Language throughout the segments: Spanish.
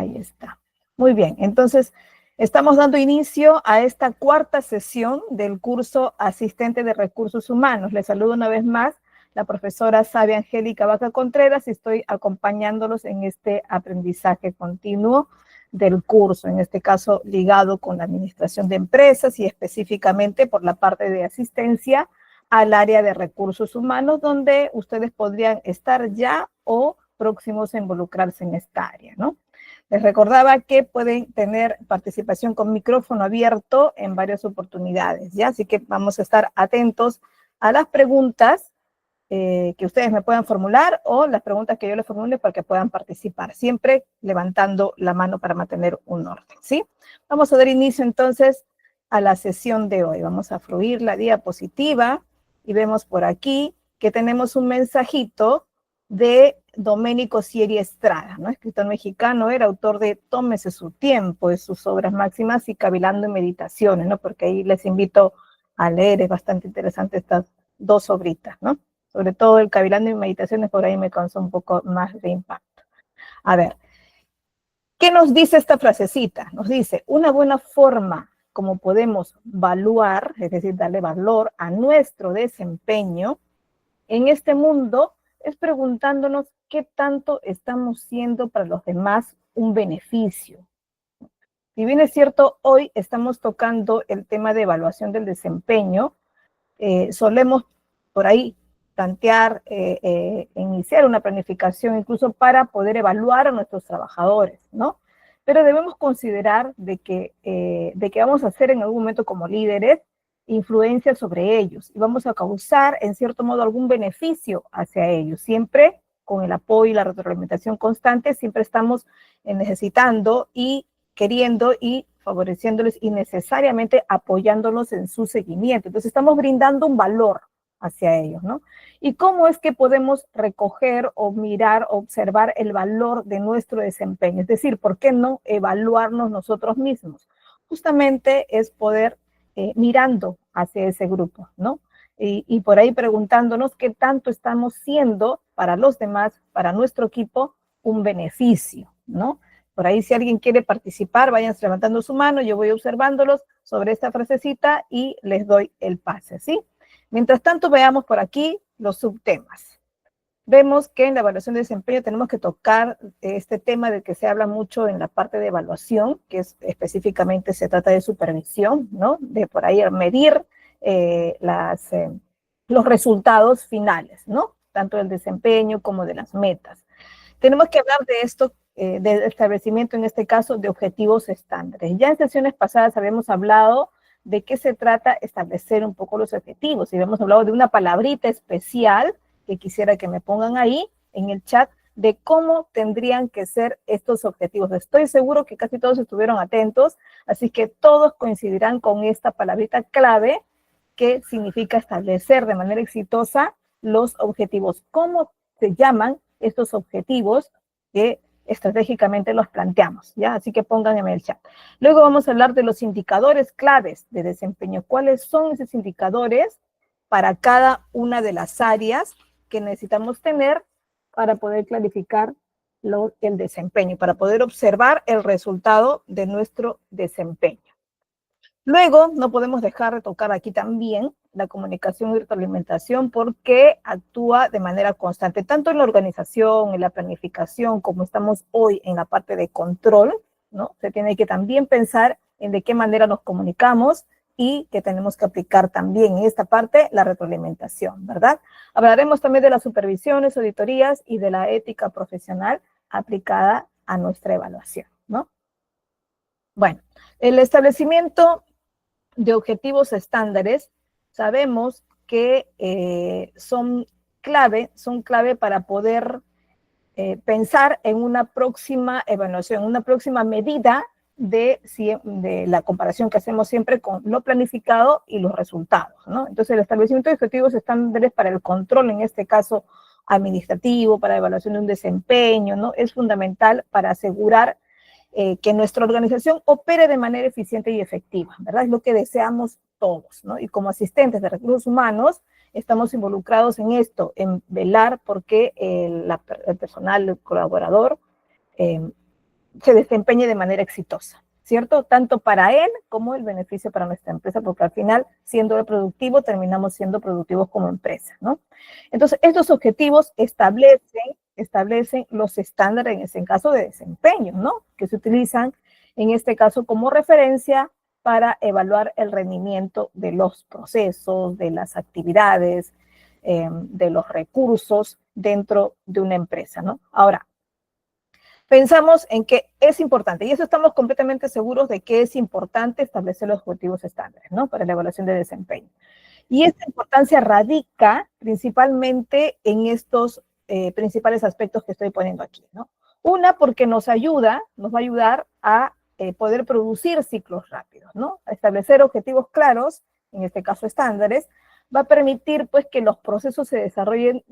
Ahí está. Muy bien, entonces estamos dando inicio a esta cuarta sesión del curso Asistente de Recursos Humanos. Les saludo una vez más la profesora Sabia Angélica Vaca Contreras y estoy acompañándolos en este aprendizaje continuo del curso, en este caso ligado con la administración de empresas y específicamente por la parte de asistencia al área de recursos humanos, donde ustedes podrían estar ya o próximos a involucrarse en esta área, ¿no? Les recordaba que pueden tener participación con micrófono abierto en varias oportunidades, ¿ya? Así que vamos a estar atentos a las preguntas que ustedes me puedan formular o las preguntas que yo les formule para que puedan participar, siempre levantando la mano para mantener un orden, ¿sí? Vamos a dar inicio entonces a la sesión de hoy. Vamos a fluir la diapositiva y vemos por aquí que tenemos un mensajito de Domenico Sieri Estrada, ¿no? Escritor mexicano, era autor de Tómese su tiempo, de sus obras máximas y Cavilando en Meditaciones, ¿no? Porque ahí les invito a leer, es bastante interesante estas dos obritas, ¿no? Sobre todo el Cavilando en Meditaciones, por ahí me causó un poco más de impacto. A ver, ¿qué nos dice esta frasecita? Nos dice, una buena forma como podemos evaluar, es decir, darle valor a nuestro desempeño en este mundo, es preguntándonos qué tanto estamos siendo para los demás un beneficio. Si bien es cierto, hoy estamos tocando el tema de evaluación del desempeño, solemos por ahí plantear, iniciar una planificación incluso para poder evaluar a nuestros trabajadores, ¿no? Pero debemos considerar de que vamos a hacer en algún momento como líderes influencia sobre ellos y vamos a causar en cierto modo algún beneficio hacia ellos, siempre con el apoyo y la retroalimentación constante, siempre estamos necesitando y queriendo y favoreciéndoles y necesariamente apoyándolos en su seguimiento. Entonces estamos brindando un valor hacia ellos, ¿no? ¿Y cómo es que podemos recoger o mirar, observar el valor de nuestro desempeño? Es decir, ¿por qué no evaluarnos nosotros mismos? Justamente es poder mirando hacia ese grupo, ¿no? Y por ahí preguntándonos qué tanto estamos siendo para los demás, para nuestro equipo, un beneficio, ¿no? Por ahí si alguien quiere participar, vayan levantando su mano, yo voy observándolos sobre esta frasecita y les doy el pase, ¿sí? Mientras tanto, veamos por aquí los subtemas. Vemos que en la evaluación de desempeño tenemos que tocar este tema del que se habla mucho en la parte de evaluación, que es específicamente se trata de supervisión, ¿no? De por ahí medir los resultados finales, ¿no? Tanto del desempeño como de las metas. Tenemos que hablar de esto, del establecimiento, en este caso, de objetivos estándares. Ya en sesiones pasadas habíamos hablado de qué se trata establecer un poco los objetivos y habíamos hablado de una palabrita especial que quisiera que me pongan ahí en el chat de cómo tendrían que ser estos objetivos. Estoy seguro que casi todos estuvieron atentos, así que todos coincidirán con esta palabrita clave que significa establecer de manera exitosa los objetivos. ¿Cómo se llaman estos objetivos que estratégicamente los planteamos? ¿Ya? Así que pongan en el chat. Luego vamos a hablar de los indicadores claves de desempeño. ¿Cuáles son esos indicadores para cada una de las áreas que necesitamos tener para poder clarificar el desempeño, para poder observar el resultado de nuestro desempeño? Luego, no podemos dejar de tocar aquí también la comunicación y retroalimentación porque actúa de manera constante, tanto en la organización, en la planificación, como estamos hoy en la parte de control, ¿no? Se tiene que también pensar en de qué manera nos comunicamos y que tenemos que aplicar también en esta parte la retroalimentación, ¿verdad? Hablaremos también de las supervisiones, auditorías y de la ética profesional aplicada a nuestra evaluación, ¿no? Bueno, el establecimiento de objetivos estándares, sabemos que son clave para poder pensar en una próxima evaluación, una próxima medida de la comparación que hacemos siempre con lo planificado y los resultados, ¿no? Entonces, el establecimiento de objetivos estándares para el control, en este caso administrativo, para la evaluación de un desempeño, ¿no? Es fundamental para asegurar que nuestra organización opere de manera eficiente y efectiva, ¿verdad? Es lo que deseamos todos, ¿no? Y como asistentes de recursos humanos, estamos involucrados en esto, en velar porque el personal, el colaborador, se desempeñe de manera exitosa, ¿cierto? Tanto para él como el beneficio para nuestra empresa, porque al final, siendo productivo, terminamos siendo productivos como empresa, ¿no? Entonces, estos objetivos establecen los estándares en ese caso de desempeño, ¿no? Que se utilizan en este caso como referencia para evaluar el rendimiento de los procesos, de las actividades, de los recursos dentro de una empresa, ¿no? Ahora, pensamos en que es importante, y eso estamos completamente seguros de que es importante establecer los objetivos estándares, ¿no? Para la evaluación de desempeño. Y esta importancia radica principalmente en estos principales aspectos que estoy poniendo aquí, ¿no? Una, porque nos va a ayudar a poder producir ciclos rápidos, ¿no? A establecer objetivos claros, en este caso estándares, va a permitir pues que los procesos se desarrollen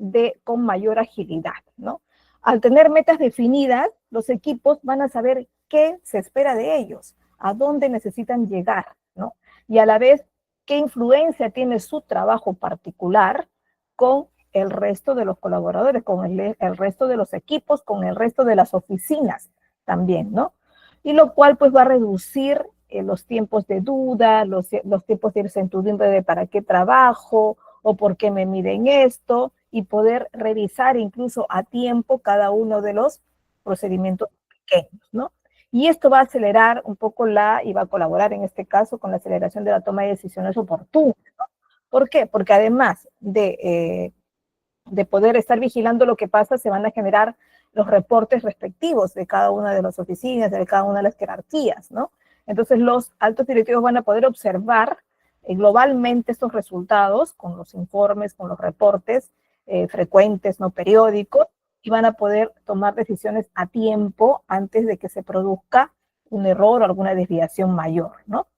con mayor agilidad, ¿no? Al tener metas definidas, los equipos van a saber qué se espera de ellos, a dónde necesitan llegar, ¿no? Y a la vez, qué influencia tiene su trabajo particular con el resto de los colaboradores, con el resto de los equipos, con el resto de las oficinas también, ¿no? Y lo cual pues va a reducir los tiempos de duda, los tiempos de incertidumbre de para qué trabajo o por qué me miden esto, y poder revisar incluso a tiempo cada uno de los procedimientos pequeños, ¿no? Y esto va a acelerar un poco y va a colaborar en este caso con la aceleración de la toma de decisiones oportunas, ¿no? ¿Por qué? Porque además de poder estar vigilando lo que pasa, se van a generar los reportes respectivos de cada una de las oficinas, de cada una de las jerarquías, ¿no? Entonces los altos directivos van a poder observar globalmente estos resultados con los informes, con los reportes frecuentes, no periódicos, y van a poder tomar decisiones a tiempo antes de que se produzca un error o alguna desviación mayor, ¿no?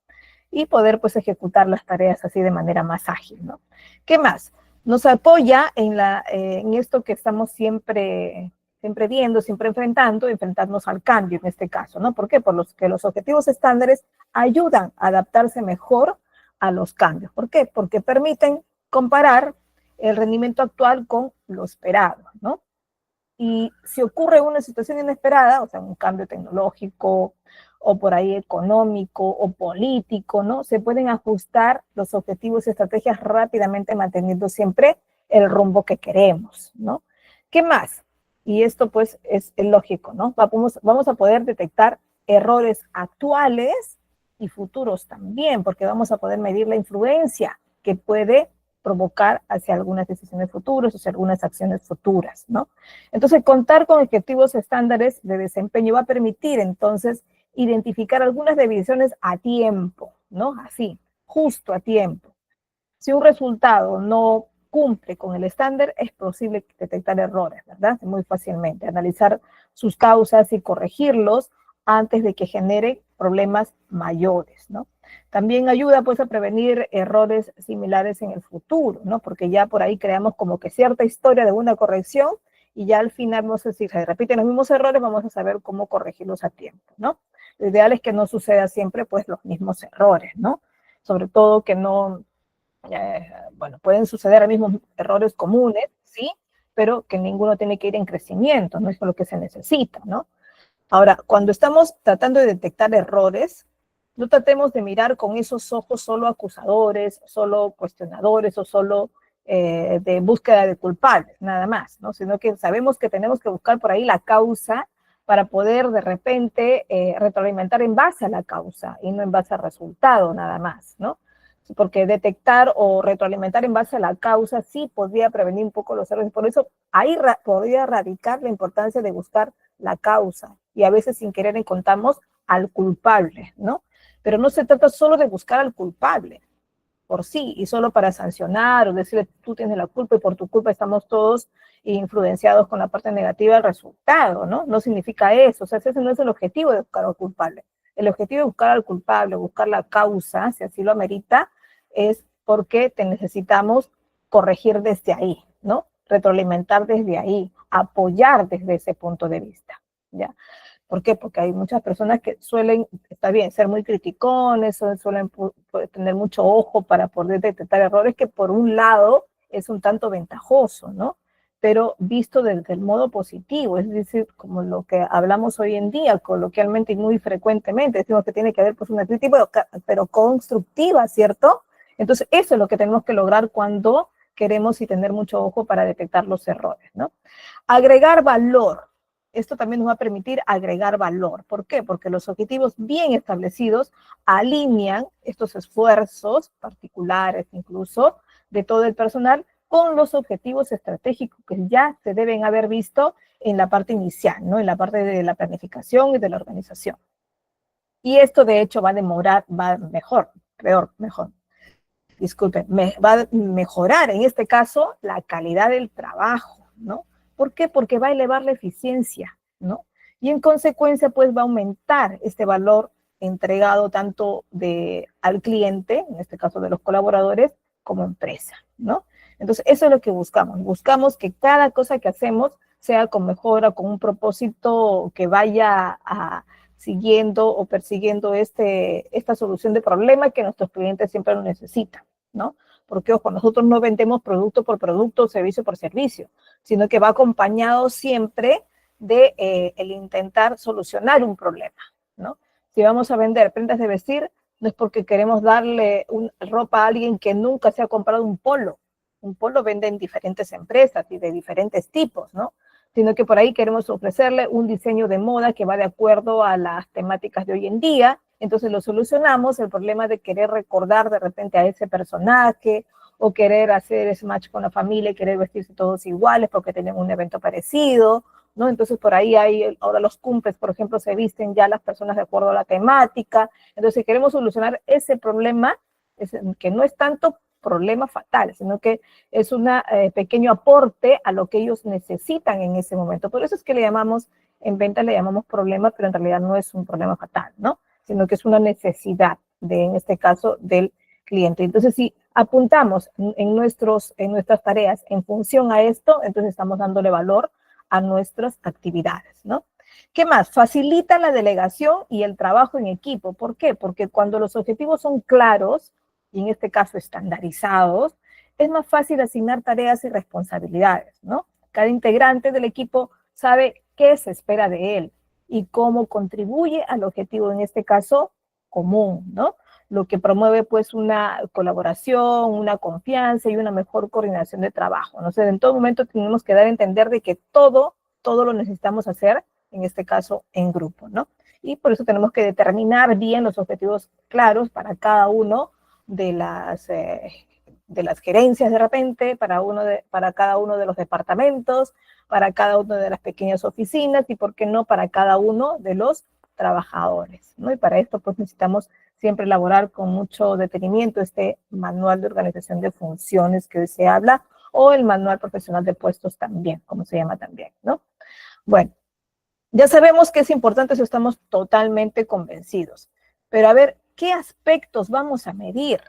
Y poder pues ejecutar las tareas así de manera más ágil, ¿no? ¿Qué más? Nos apoya en esto que estamos siempre viendo, siempre enfrentarnos al cambio en este caso, ¿no? ¿Por qué? Porque los objetivos estándares ayudan a adaptarse mejor a los cambios. ¿Por qué? Porque permiten comparar el rendimiento actual con lo esperado, ¿no? Y si ocurre una situación inesperada, o sea, un cambio tecnológico o por ahí económico o político, ¿no? Se pueden ajustar los objetivos y estrategias rápidamente manteniendo siempre el rumbo que queremos, ¿no? ¿Qué más? Y esto pues es lógico, ¿no? Vamos a poder detectar errores actuales y futuros también, porque vamos a poder medir la influencia que puede provocar hacia algunas decisiones futuras, hacia algunas acciones futuras, ¿no? Entonces, contar con objetivos estándares de desempeño va a permitir, entonces, identificar algunas deviaciones a tiempo, ¿no? Así, justo a tiempo. Si un resultado no cumple con el estándar, es posible detectar errores, ¿verdad? Muy fácilmente, analizar sus causas y corregirlos antes de que genere problemas mayores, ¿no? También ayuda pues a prevenir errores similares en el futuro, ¿no? Porque ya por ahí creamos como que cierta historia de una corrección y ya al final, no sé si se repiten los mismos errores, vamos a saber cómo corregirlos a tiempo, ¿no? Lo ideal es que no suceda siempre pues los mismos errores, ¿no? Sobre todo que no, bueno, pueden suceder los mismos errores comunes, ¿sí? Pero que ninguno tiene que ir en crecimiento, no es lo que se necesita, ¿no? Ahora, cuando estamos tratando de detectar errores, no tratemos de mirar con esos ojos solo acusadores, solo cuestionadores o solo de búsqueda de culpables, nada más, ¿no? Sino que sabemos que tenemos que buscar por ahí la causa para poder de repente retroalimentar en base a la causa y no en base al resultado nada más, ¿no? Porque detectar o retroalimentar en base a la causa sí podría prevenir un poco los errores. Por eso ahí podría radicar la importancia de buscar la causa y a veces sin querer encontramos al culpable, ¿no? Pero no se trata solo de buscar al culpable por sí y solo para sancionar o decirle tú tienes la culpa y por tu culpa estamos todos influenciados con la parte negativa del resultado, ¿no? No significa eso, o sea, ese no es el objetivo de buscar al culpable. El objetivo de buscar al culpable, buscar la causa, si así lo amerita, es porque te necesitamos corregir desde ahí, ¿no? Retroalimentar desde ahí, apoyar desde ese punto de vista, ¿ya? ¿Por qué? Porque hay muchas personas que suelen, está bien, ser muy criticones, suelen tener mucho ojo para poder detectar errores, que por un lado es un tanto ventajoso, ¿no? pero visto desde el modo positivo, es decir, como lo que hablamos hoy en día, coloquialmente y muy frecuentemente, decimos que tiene que haber pues una crítica, pero constructiva, ¿cierto? Entonces, eso es lo que tenemos que lograr cuando queremos y tener mucho ojo para detectar los errores, ¿no? Agregar valor. Esto también nos va a permitir agregar valor. ¿Por qué? Porque los objetivos bien establecidos alinean estos esfuerzos particulares incluso de todo el personal con los objetivos estratégicos que ya se deben haber visto en la parte inicial, ¿no? En la parte de la planificación y de la organización. Y esto, de hecho, va a demorar, va mejor, disculpen, va a mejorar en este caso la calidad del trabajo, ¿no? ¿Por qué? Porque va a elevar la eficiencia, ¿no? Y en consecuencia, pues va a aumentar este valor entregado tanto al cliente, en este caso de los colaboradores, como empresa, ¿no? Entonces, eso es lo que buscamos. Buscamos que cada cosa que hacemos sea con mejora, con un propósito que vaya siguiendo o persiguiendo esta solución de problema que nuestros clientes siempre lo necesitan, ¿no? Porque, ojo, nosotros no vendemos producto por producto, servicio por servicio, sino que va acompañado siempre de el intentar solucionar un problema, ¿no? Si vamos a vender prendas de vestir, no es porque queremos darle ropa a alguien que nunca se ha comprado un polo. Un polo vende en diferentes empresas y de diferentes tipos, ¿no? Sino que por ahí queremos ofrecerle un diseño de moda que va de acuerdo a las temáticas de hoy en día. Entonces lo solucionamos, el problema de querer recordar de repente a ese personaje o querer hacer ese match con la familia y querer vestirse todos iguales porque tienen un evento parecido, ¿no? Entonces por ahí hay, ahora los cumples, por ejemplo, se visten ya las personas de acuerdo a la temática. Entonces queremos solucionar ese problema, que no es tanto problema fatal, sino que es un pequeño aporte a lo que ellos necesitan en ese momento. Por eso es que le llamamos, en venta le llamamos problema, pero en realidad no es un problema fatal, ¿no? Sino que es una necesidad en este caso, del cliente. Entonces, si apuntamos en nuestras tareas en función a esto, entonces estamos dándole valor a nuestras actividades, ¿no? ¿Qué más? Facilita la delegación y el trabajo en equipo. ¿Por qué? Porque cuando los objetivos son claros, y en este caso estandarizados, es más fácil asignar tareas y responsabilidades, ¿no? Cada integrante del equipo sabe qué se espera de él y cómo contribuye al objetivo, en este caso, común, ¿no? Lo que promueve, pues, una colaboración, una confianza y una mejor coordinación de trabajo, ¿no? O sea, en todo momento tenemos que dar a entender de que todo lo necesitamos hacer, en este caso, en grupo, ¿no? Y por eso tenemos que determinar bien los objetivos claros para cada uno de las gerencias de repente, para cada uno de los departamentos, para cada una de las pequeñas oficinas y, ¿por qué no?, para cada uno de los trabajadores, ¿no? Y para esto, pues, necesitamos siempre elaborar con mucho detenimiento este manual de organización de funciones que hoy se habla, o el manual profesional de puestos también, como se llama también, ¿no? Bueno, ya sabemos que es importante, eso estamos totalmente convencidos. Pero a ver, ¿qué aspectos vamos a medir?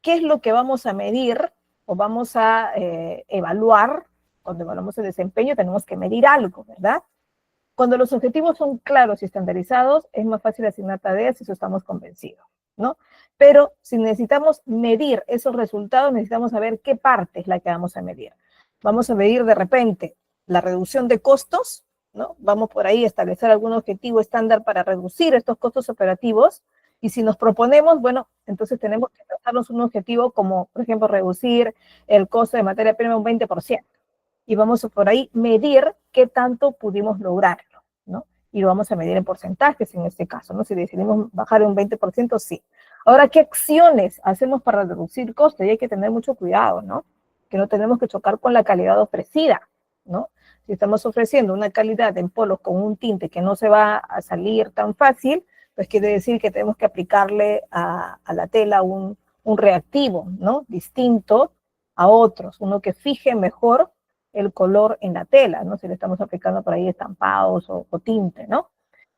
¿Qué es lo que vamos a medir o vamos a evaluar? Cuando evaluamos el desempeño tenemos que medir algo, ¿verdad? Cuando los objetivos son claros y estandarizados, es más fácil asignar tareas y eso estamos convencidos, ¿no? Pero si necesitamos medir esos resultados, necesitamos saber qué parte es la que vamos a medir. Vamos a medir de repente la reducción de costos, ¿no? Vamos por ahí a establecer algún objetivo estándar para reducir estos costos operativos, y si nos proponemos, bueno, entonces tenemos que trazarnos un objetivo como, por ejemplo, reducir el costo de materia prima un 20%. Y vamos a por ahí medir qué tanto pudimos lograrlo, ¿no? Y lo vamos a medir en porcentajes en este caso, ¿no? Si decidimos bajar un 20%, sí. Ahora, ¿qué acciones hacemos para reducir costos? Y hay que tener mucho cuidado, ¿no? Que no tenemos que chocar con la calidad ofrecida, ¿no? Si estamos ofreciendo una calidad en polos con un tinte que no se va a salir tan fácil, pues quiere decir que tenemos que aplicarle a la tela un reactivo, ¿no? Distinto a otros, uno que fije mejor el color en la tela, ¿no? Si le estamos aplicando por ahí estampados o tinte, ¿no?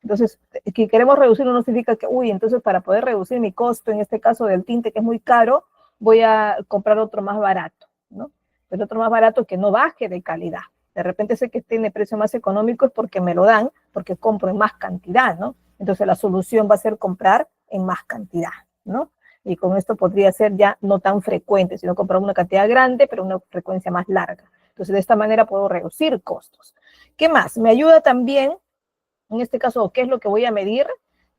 Entonces, que queremos reducirlo no significa que, uy, entonces para poder reducir mi costo, en este caso del tinte que es muy caro, voy a comprar otro más barato, ¿no? Pues otro más barato que no baje de calidad. De repente sé que tiene precio más económico es porque me lo dan, porque compro en más cantidad, ¿no? Entonces la solución va a ser comprar en más cantidad, ¿no? Y con esto podría ser ya no tan frecuente, sino comprar una cantidad grande, pero una frecuencia más larga. Entonces, de esta manera puedo reducir costos. ¿Qué más? Me ayuda también, en este caso, ¿qué es lo que voy a medir?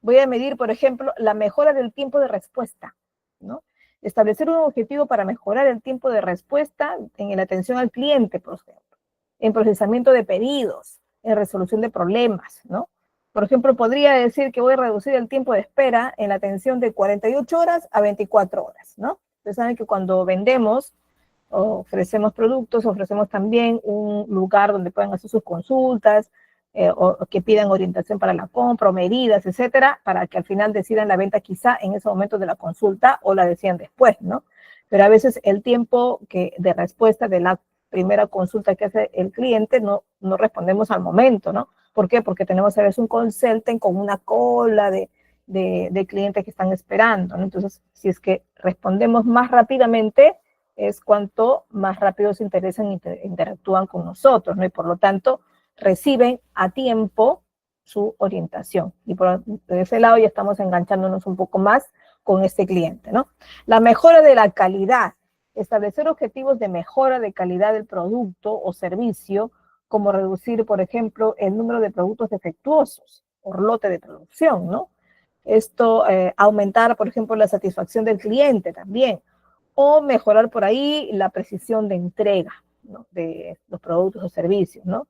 Voy a medir, por ejemplo, la mejora del tiempo de respuesta, ¿no? Establecer un objetivo para mejorar el tiempo de respuesta en la atención al cliente, por ejemplo, en procesamiento de pedidos, en resolución de problemas, ¿no? Por ejemplo, podría decir que voy a reducir el tiempo de espera en la atención de 48 horas a 24 horas, ¿no? Ustedes saben que cuando vendemos ofrecemos productos, ofrecemos también un lugar donde puedan hacer sus consultas, o que pidan orientación para la compra, o medidas, etcétera, para que al final decidan la venta quizá en ese momento de la consulta o la decidan después, ¿no? Pero a veces el tiempo de respuesta de la primera consulta que hace el cliente no respondemos al momento, ¿no? ¿Por qué? Porque tenemos a veces un consulting con una cola de clientes que están esperando, ¿no? Entonces, si es que respondemos más rápidamente, es cuanto más rápido se interesan e interactúan con nosotros, ¿no? Y por lo tanto, reciben a tiempo su orientación. Y por ese lado ya estamos enganchándonos un poco más con este cliente, ¿no? La mejora de la calidad. Establecer objetivos de mejora de calidad del producto o servicio, como reducir, por ejemplo, el número de productos defectuosos por lote de producción, ¿no? Esto, aumentar, por ejemplo, la satisfacción del cliente también, o mejorar por ahí la precisión de entrega, ¿no? De los productos o servicios, ¿no?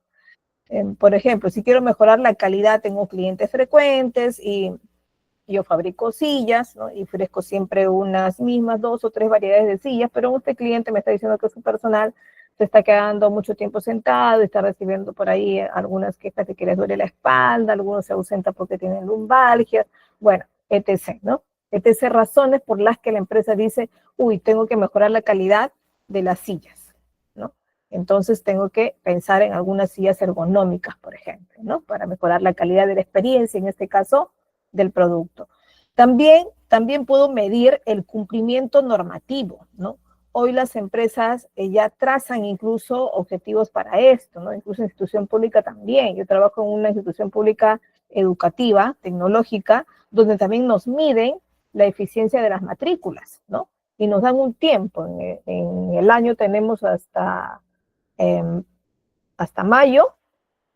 Por ejemplo, si quiero mejorar la calidad, tengo clientes frecuentes y yo fabrico sillas, ¿no? Y ofrezco siempre unas mismas 2 o 3 variedades de sillas, pero este cliente me está diciendo que su personal se está quedando mucho tiempo sentado, está recibiendo por ahí algunas quejas de que les duele la espalda, algunos se ausentan porque tienen lumbalgias, bueno, etc., ¿no? Etc. razones por las que la empresa dice, uy, tengo que mejorar la calidad de las sillas, ¿no? Entonces tengo que pensar en algunas sillas ergonómicas, por ejemplo, ¿no? Para mejorar la calidad de la experiencia, en este caso, del producto. También puedo medir el cumplimiento normativo, ¿no? Hoy las empresas ya trazan incluso objetivos para esto, ¿no? Incluso institución pública también. Yo trabajo en una institución pública educativa, tecnológica, donde también nos miden la eficiencia de las matrículas, ¿no? Y nos dan un tiempo. En el año tenemos hasta mayo,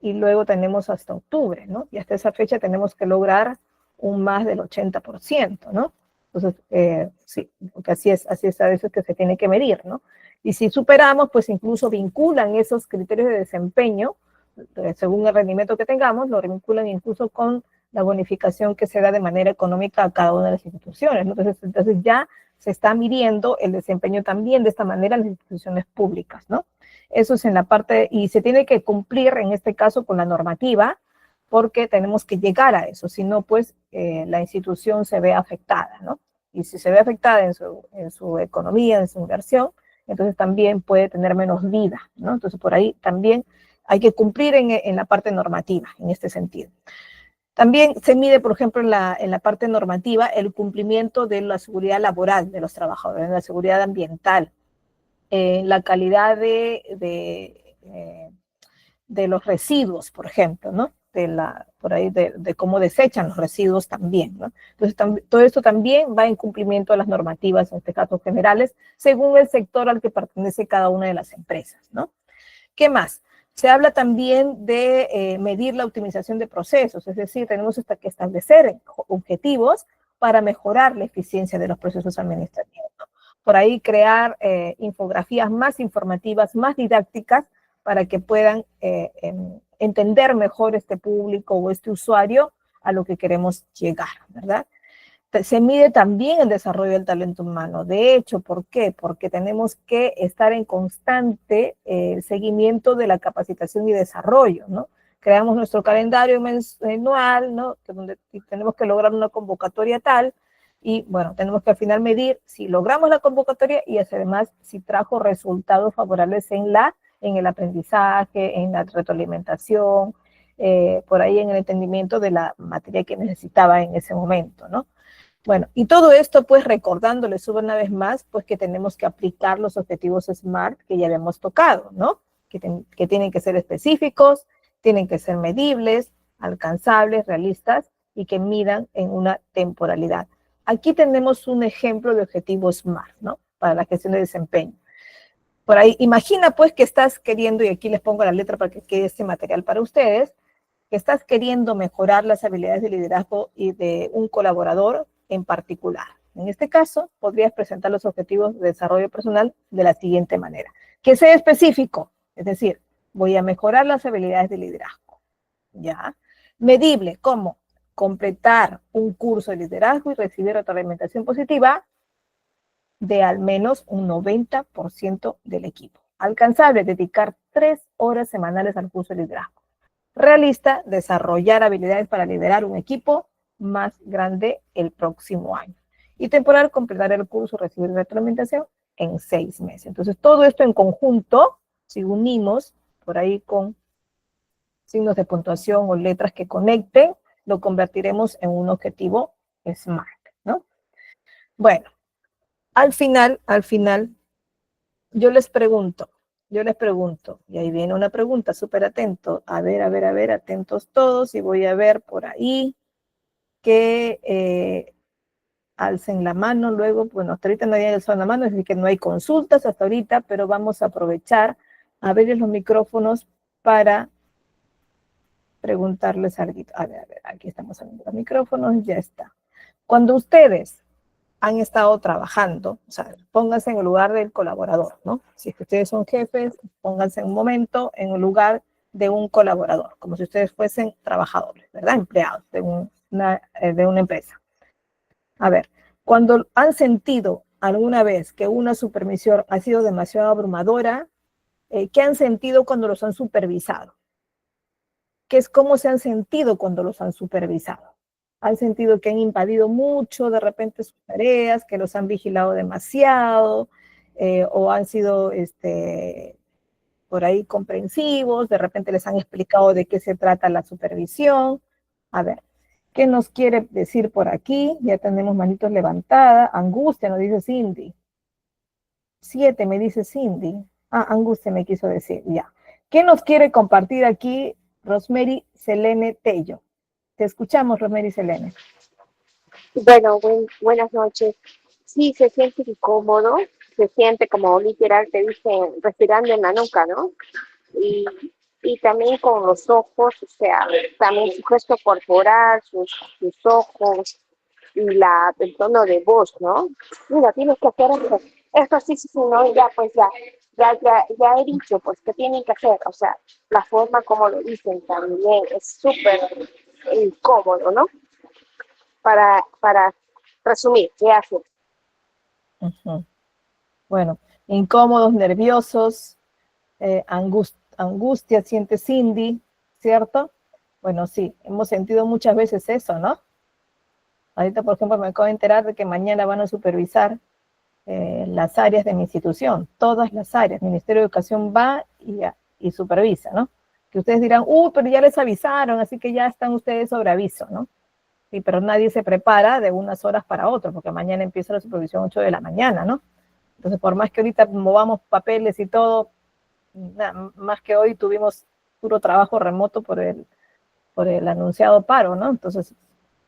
y luego tenemos hasta octubre, ¿no? Y hasta esa fecha tenemos que lograr un más del 80%, ¿no? Entonces, sí, porque así es a veces que se tiene que medir, ¿no? Y si superamos, pues incluso vinculan esos criterios de desempeño, según el rendimiento que tengamos, lo vinculan incluso con la bonificación que se da de manera económica a cada una de las instituciones, ¿no? Entonces ya se está midiendo el desempeño también de esta manera en las instituciones públicas, ¿no? Eso es en la parte, y se tiene que cumplir en este caso con la normativa, porque tenemos que llegar a eso, si no, pues la institución se ve afectada, ¿no? Y si se ve afectada en su economía, en su inversión, entonces también puede tener menos vida, ¿no? Entonces por ahí también hay que cumplir en la parte normativa, en este sentido. También se mide, por ejemplo, en la parte normativa, el cumplimiento de la seguridad laboral de los trabajadores, la seguridad ambiental, la calidad de los residuos, por ejemplo, ¿no? Por ahí de cómo desechan los residuos también, ¿no? Entonces, todo esto también va en cumplimiento a las normativas, en este caso generales, según el sector al que pertenece cada una de las empresas, ¿no? ¿Qué más? Se habla también de medir la optimización de procesos, es decir, tenemos hasta que establecer objetivos para mejorar la eficiencia de los procesos administrativos, ¿no? Por ahí crear infografías más informativas, más didácticas, para que puedan entender mejor este público o este usuario a lo que queremos llegar, ¿verdad? Se mide también el desarrollo del talento humano. De hecho, ¿por qué? Porque tenemos que estar en constante seguimiento de la capacitación y desarrollo, ¿no? Creamos nuestro calendario mensual, ¿no? Donde tenemos que lograr una convocatoria tal, y bueno, tenemos que al final medir si logramos la convocatoria y además si trajo resultados favorables en el aprendizaje, en la retroalimentación, por ahí en el entendimiento de la materia que necesitaba en ese momento, ¿no? Bueno, y todo esto, pues, recordándoles una vez más, pues, que tenemos que aplicar los objetivos SMART que ya habíamos tocado, ¿no? Que tienen que ser específicos, tienen que ser medibles, alcanzables, realistas y que midan en una temporalidad. Aquí tenemos un ejemplo de objetivo SMART, ¿no? Para la gestión de desempeño. Por ahí, imagina pues que estás queriendo, y aquí les pongo la letra para que quede este material para ustedes, que estás queriendo mejorar las habilidades de liderazgo y de un colaborador en particular. En este caso, podrías presentar los objetivos de desarrollo personal de la siguiente manera. Que sea específico, es decir, voy a mejorar las habilidades de liderazgo. ¿Ya? Medible, ¿cómo? Completar un curso de liderazgo y recibir retroalimentación positiva de al menos un 90% del equipo. Alcanzable, dedicar 3 horas semanales al curso de liderazgo. Realista, desarrollar habilidades para liderar un equipo más grande el próximo año. Y temporal, completar el curso, recibir retroalimentación en 6 meses. Entonces, todo esto en conjunto, si unimos por ahí con signos de puntuación o letras que conecten, lo convertiremos en un objetivo SMART, ¿no? Bueno, al final, yo les pregunto, y ahí viene una pregunta, súper atento, a ver, atentos todos, y voy a ver por ahí que alcen la mano, luego, bueno, hasta ahorita nadie ha alzado la mano, es decir, que no hay consultas hasta ahorita, pero vamos a aprovechar a ver los micrófonos para preguntarles algo. A ver, aquí estamos abriendo los micrófonos, ya está. Cuando ustedes han estado trabajando, o sea, pónganse en el lugar del colaborador, ¿no? Si es que ustedes son jefes, pónganse en un momento en el lugar de un colaborador, como si ustedes fuesen trabajadores, ¿verdad? Empleados de una empresa. A ver, cuando han sentido alguna vez que una supervisión ha sido demasiado abrumadora, ¿qué han sentido cuando los han supervisado? ¿Qué es cómo se han sentido cuando los han supervisado? Han sentido que han invadido mucho de repente sus tareas, que los han vigilado demasiado, o han sido por ahí comprensivos, de repente les han explicado de qué se trata la supervisión. A ver, ¿qué nos quiere decir por aquí? Ya tenemos manitos levantadas. Angustia, nos dice Cindy. 7 me dice Cindy. Ah, angustia me quiso decir, ya. ¿Qué nos quiere compartir aquí Rosemary Selene Tello? Te escuchamos, Rosemary Selene. Bueno, buenas noches. Sí, se siente incómodo, se siente como literal, te dicen, respirando en la nuca, ¿no? Y, y también con los ojos, o sea, también su gesto corporal, sus ojos y el tono de voz, ¿no? Mira, tienes que hacer esto sí, sí, sí, no, ya, pues ya he dicho, pues, que tienen que hacer, o sea, la forma como lo dicen también es súper incómodo, ¿no? Para resumir, ¿qué hacen? Uh-huh. Bueno, incómodos, nerviosos, angustia siente Cindy, ¿cierto? Bueno, sí, hemos sentido muchas veces eso, ¿no? Ahorita, por ejemplo, me acabo de enterar de que mañana van a supervisar las áreas de mi institución, todas las áreas. El Ministerio de Educación va y supervisa, ¿no? Que ustedes dirán, pero ya les avisaron, así que ya están ustedes sobre aviso, ¿no? Sí, pero nadie se prepara de unas horas para otras, porque mañana empieza la supervisión 8 de la mañana, ¿no? Entonces, por más que ahorita movamos papeles y todo, nada, más que hoy tuvimos puro trabajo remoto por el anunciado paro, ¿no? Entonces,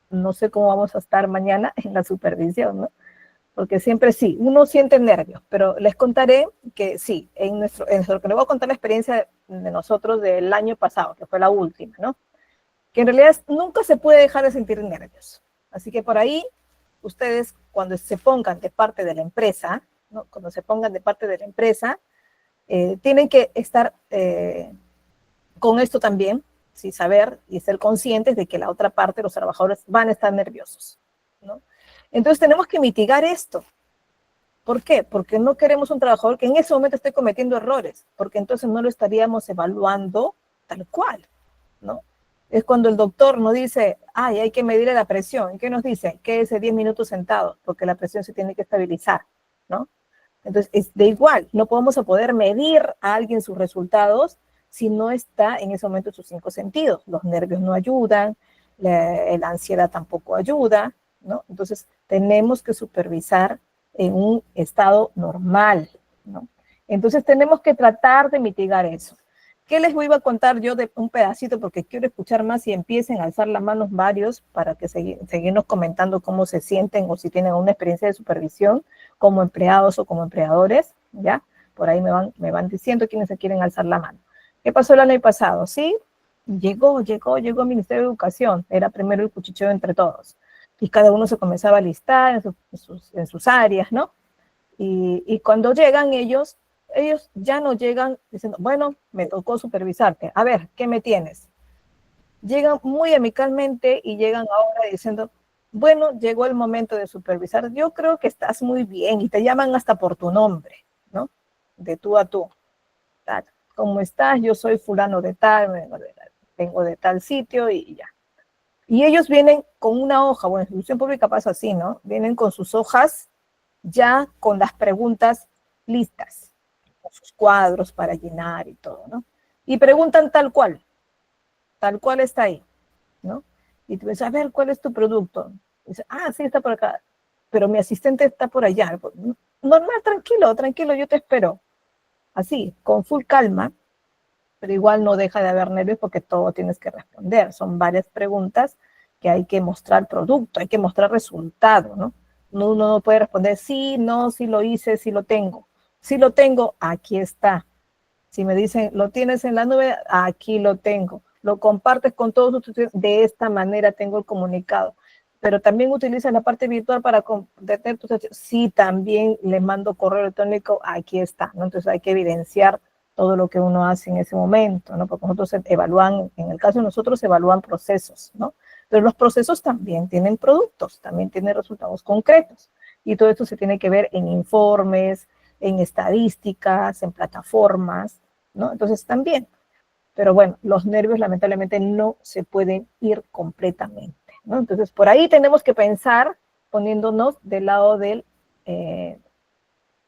no sé cómo vamos a estar mañana en la supervisión, ¿no? Porque siempre sí, uno siente nervios, pero les contaré que sí, en nuestro que les voy a contar la experiencia de nosotros del año pasado, que fue la última, ¿no? Que en realidad nunca se puede dejar de sentir nervios. Así que por ahí, ustedes cuando se pongan de parte de la empresa, ¿no? Cuando se pongan de parte de la empresa, tienen que estar con esto también, sí, saber y ser conscientes de que la otra parte, los trabajadores, van a estar nerviosos, ¿no? Entonces tenemos que mitigar esto. ¿Por qué? Porque no queremos un trabajador que en ese momento esté cometiendo errores, porque entonces no lo estaríamos evaluando tal cual, ¿no? Es cuando el doctor nos dice, ay, hay que medirle la presión. ¿Qué nos dice? Quédese 10 minutos sentado, porque la presión se tiene que estabilizar, ¿no? Entonces, es de igual, no podemos poder medir a alguien sus resultados si no está en ese momento sus 5 sentidos. Los nervios no ayudan, la ansiedad tampoco ayuda, ¿no? Entonces, tenemos que supervisar en un estado normal, ¿no? Entonces, tenemos que tratar de mitigar eso. ¿Qué les voy a contar yo de un pedacito? Porque quiero escuchar más y empiecen a alzar las manos varios para que seguirnos comentando cómo se sienten o si tienen una experiencia de supervisión como empleados o como empleadores, ¿ya? por ahí me van diciendo quiénes se quieren alzar la mano. ¿Qué pasó el año pasado? Sí, llegó el Ministerio de Educación, era primero el cuchicheo entre todos, y cada uno se comenzaba a listar en sus áreas, ¿no? Y cuando llegan ellos ya no llegan diciendo, bueno, me tocó supervisarte, a ver, ¿qué me tienes? Llegan muy amicalmente y llegan ahora diciendo, bueno, llegó el momento de supervisar, yo creo que estás muy bien, y te llaman hasta por tu nombre, ¿no? De tú a tú. Tal. ¿Cómo estás? Yo soy fulano de tal, vengo de tal sitio y ya. Y ellos vienen con una hoja, bueno, en institución pública pasa así, ¿no? Vienen con sus hojas ya con las preguntas listas, con sus cuadros para llenar y todo, ¿no? Y preguntan tal cual está ahí, ¿no? Y tú dices, a ver, ¿cuál es tu producto? Y dice, ah, sí, está por acá, pero mi asistente está por allá. Normal, tranquilo, yo te espero. Así, con full calma, pero igual no deja de haber nervios porque todo tienes que responder. Son varias preguntas que hay que mostrar producto, hay que mostrar resultado, ¿no? Uno no puede responder sí, no, sí lo hice, sí lo tengo. Sí lo tengo, aquí está. Si me dicen, lo tienes en la nube, aquí lo tengo. Lo compartes con todos ustedes, de esta manera tengo el comunicado. Pero también utilizas la parte virtual para detener tus acciones. Sí, también le mando correo electrónico, aquí está, ¿no? Entonces hay que evidenciar todo lo que uno hace en ese momento, ¿no? Porque nosotros evalúan, en el caso de nosotros, evalúan procesos, ¿no? Pero los procesos también tienen productos, también tienen resultados concretos. Y todo esto se tiene que ver en informes, en estadísticas, en plataformas, ¿no? Entonces también. Pero bueno, los nervios lamentablemente no se pueden ir completamente, ¿no? Entonces por ahí tenemos que pensar poniéndonos del lado del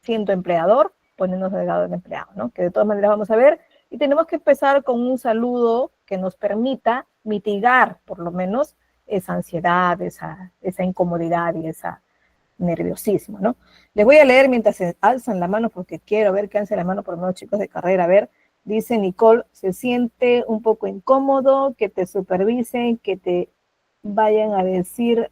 siendo empleador, poniéndonos del lado del empleado, ¿no? Que de todas maneras vamos a ver. Y tenemos que empezar con un saludo que nos permita mitigar, por lo menos, esa ansiedad, esa incomodidad y esa nerviosismo, ¿no? Les voy a leer mientras se alzan la mano porque quiero ver que alcen la mano por lo menos chicos de carrera. A ver, dice Nicole, se siente un poco incómodo que te supervisen, que te vayan a decir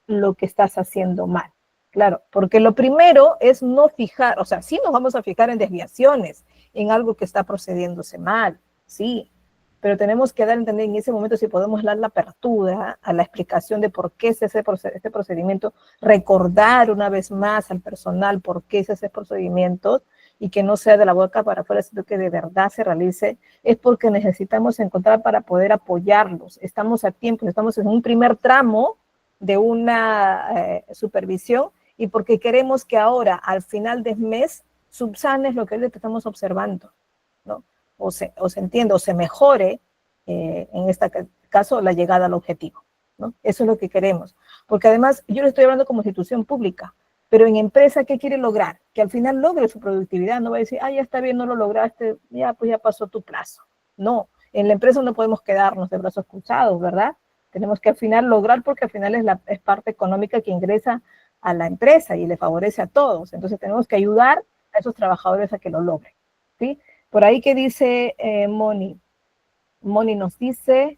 lo que estás haciendo mal. Claro, porque lo primero es no fijar, o sea, sí nos vamos a fijar en desviaciones, en algo que está procediéndose mal, sí, pero tenemos que dar a entender en ese momento si podemos dar la apertura a la explicación de por qué es este procedimiento, recordar una vez más al personal por qué es ese procedimiento y que no sea de la boca para afuera, sino que de verdad se realice, es porque necesitamos encontrar para poder apoyarlos. Estamos a tiempo, estamos en un primer tramo de una supervisión y porque queremos que ahora, al final del mes, subsanes lo que estamos observando, ¿no? O se entiende, o se mejore, en este caso, la llegada al objetivo, ¿no? Eso es lo que queremos. Porque además, yo le estoy hablando como institución pública, pero en empresa, ¿qué quiere lograr? Que al final logre su productividad, no va a decir, ah, ya está bien, no lo lograste, ya, pues ya pasó tu plazo. No, en la empresa no podemos quedarnos de brazos cruzados, ¿verdad? Tenemos que al final lograr, porque al final es parte económica que ingresa a la empresa y le favorece a todos. Entonces tenemos que ayudar a esos trabajadores a que lo logren, ¿sí? Por ahí que dice Moni nos dice,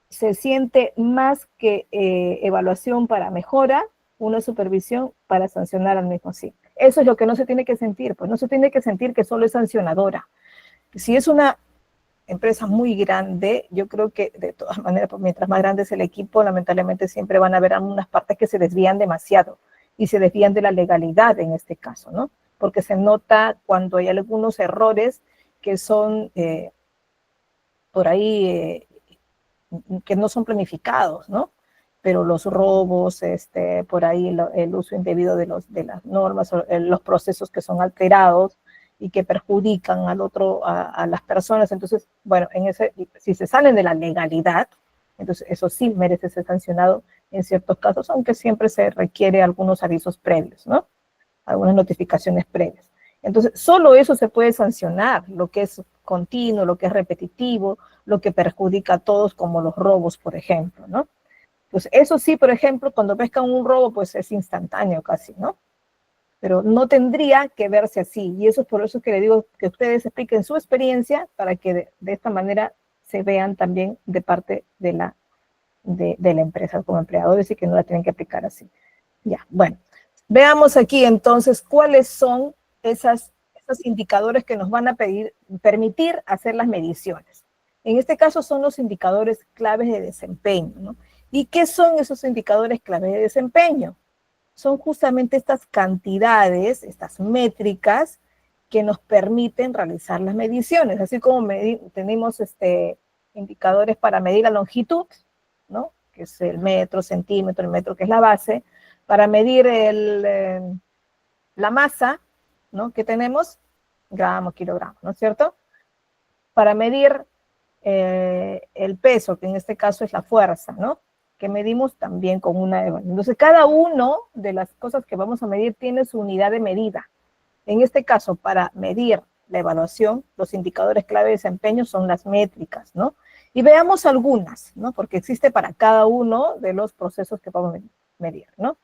se siente más que evaluación para mejora, una supervisión para sancionar al mismo. Sí, eso es lo que no se tiene que sentir, pues no se tiene que sentir que solo es sancionadora. Si es una empresa muy grande, yo creo que de todas maneras, pues mientras más grande es el equipo, lamentablemente siempre van a haber algunas partes que se desvían demasiado y se desvían de la legalidad en este caso, ¿no? Porque se nota cuando hay algunos errores que son por ahí, que no son planificados, ¿no? Pero los robos, por ahí el uso indebido de las normas, los procesos que son alterados y que perjudican a las personas. Entonces, bueno, si se salen de la legalidad, entonces eso sí merece ser sancionado en ciertos casos, aunque siempre se requiere algunos avisos previos, ¿no? Algunas notificaciones previas. Entonces, solo eso se puede sancionar, lo que es continuo, lo que es repetitivo, lo que perjudica a todos, como los robos, por ejemplo, ¿no? Pues eso sí, por ejemplo, cuando pescan un robo, pues es instantáneo casi, ¿no? Pero no tendría que verse así, y eso es por eso que le digo que ustedes expliquen su experiencia para que de esta manera se vean también de parte de la empresa como empleadores y que no la tienen que aplicar así. Ya, bueno. Veamos aquí entonces cuáles son esos indicadores que nos van a permitir hacer las mediciones. En este caso son los indicadores claves de desempeño, ¿no? ¿Y qué son esos indicadores claves de desempeño? Son justamente estas cantidades, estas métricas que nos permiten realizar las mediciones, así como tenemos indicadores para medir la longitud, ¿no? Que es el metro, centímetro, el metro que es la base, para medir la masa, ¿no? Que tenemos, gramos, kilogramos, ¿no es cierto? Para medir el peso, que en este caso es la fuerza, ¿no? Que medimos también con una evaluación. Entonces, cada uno de las cosas que vamos a medir tiene su unidad de medida. En este caso, para medir la evaluación, los indicadores clave de desempeño son las métricas, ¿no? Y veamos algunas, ¿no? Porque existe para cada uno de los procesos que vamos a medir, ¿no?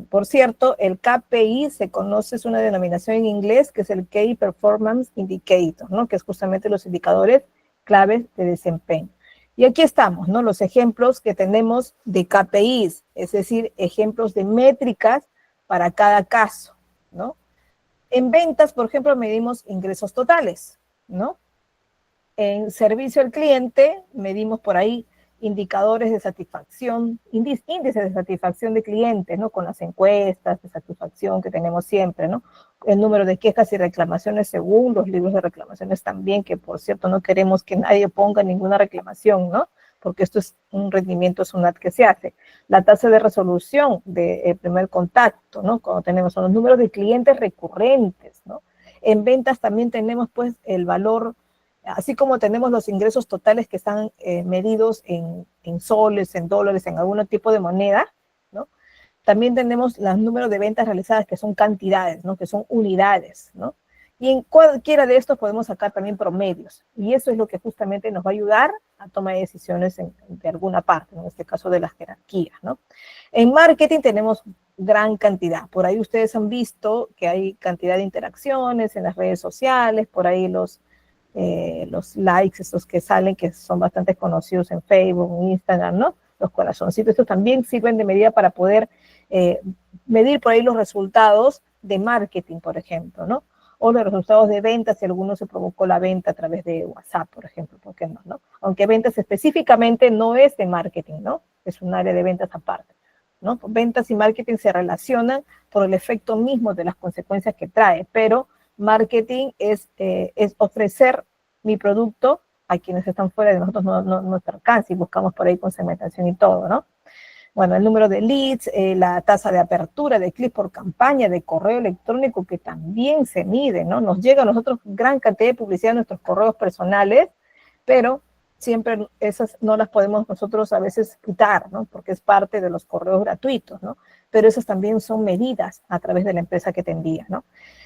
Por cierto, el KPI se conoce, es una denominación en inglés, que es el Key Performance Indicator, ¿no? Que es justamente los indicadores claves de desempeño. Y aquí estamos, ¿no? Los ejemplos que tenemos de KPIs, es decir, ejemplos de métricas para cada caso, ¿no? En ventas, por ejemplo, medimos ingresos totales, ¿no? En servicio al cliente, medimos por ahí indicadores de satisfacción, índices de satisfacción de clientes, ¿no? Con las encuestas de satisfacción que tenemos siempre, ¿no? El número de quejas y reclamaciones según los libros de reclamaciones también, que por cierto no queremos que nadie ponga ninguna reclamación, ¿no? Porque esto es un rendimiento SUNAT que se hace. La tasa de resolución del primer contacto, ¿no? Cuando tenemos son los números de clientes recurrentes, ¿no? En ventas también tenemos pues el valor, así como tenemos los ingresos totales que están medidos en soles, en dólares, en algún tipo de moneda, ¿no? También tenemos los números de ventas realizadas que son cantidades, ¿no? Que son unidades, ¿no? Y en cualquiera de estos podemos sacar también promedios. Y eso es lo que justamente nos va a ayudar a tomar decisiones de alguna parte, en este caso de las jerarquías, ¿no? En marketing tenemos gran cantidad. Por ahí ustedes han visto que hay cantidad de interacciones en las redes sociales, por ahí los likes, estos que salen, que son bastante conocidos en Facebook, en Instagram, ¿no? Los corazoncitos, estos también sirven de medida para poder medir por ahí los resultados de marketing, por ejemplo, ¿no? O los resultados de ventas, si alguno se provocó la venta a través de WhatsApp, por ejemplo, ¿por qué no, no? Aunque ventas específicamente no es de marketing, ¿no? Es un área de ventas aparte, ¿no? Ventas y marketing se relacionan por el efecto mismo de las consecuencias que trae, pero marketing es ofrecer mi producto a quienes están fuera de nosotros, nuestro alcance, y buscamos por ahí con segmentación y todo, ¿no? Bueno, el número de leads, la tasa de apertura de clics por campaña, de correo electrónico, que también se mide, ¿no? Nos llega a nosotros gran cantidad de publicidad en nuestros correos personales, pero siempre esas no las podemos nosotros a veces quitar, ¿no? Porque es parte de los correos gratuitos, ¿no? Pero esas también son medidas a través de la empresa que te envía, ¿no?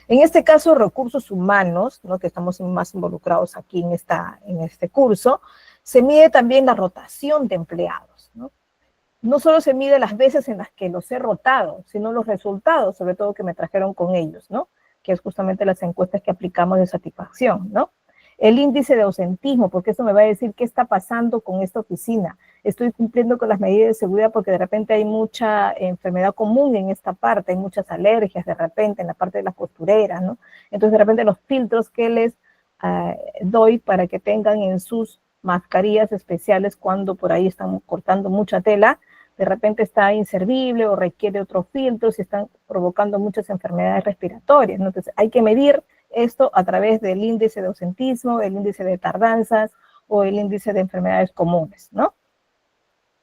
En este caso, recursos humanos, ¿no? Que estamos más involucrados aquí en este curso, se mide también la rotación de empleados, ¿no? No solo se mide las veces en las que los he rotado, sino los resultados, sobre todo que me trajeron con ellos, ¿no? Que es justamente las encuestas que aplicamos de satisfacción, ¿no? El índice de ausentismo, porque eso me va a decir qué está pasando con esta oficina. Estoy cumpliendo con las medidas de seguridad porque de repente hay mucha enfermedad común en esta parte, hay muchas alergias de repente en la parte de las costureras, ¿no? Entonces de repente los filtros que les doy para que tengan en sus mascarillas especiales cuando por ahí están cortando mucha tela, de repente está inservible o requiere otros filtros y están provocando muchas enfermedades respiratorias, ¿no? Entonces hay que medir esto a través del índice de ausentismo, el índice de tardanzas o el índice de enfermedades comunes, ¿no?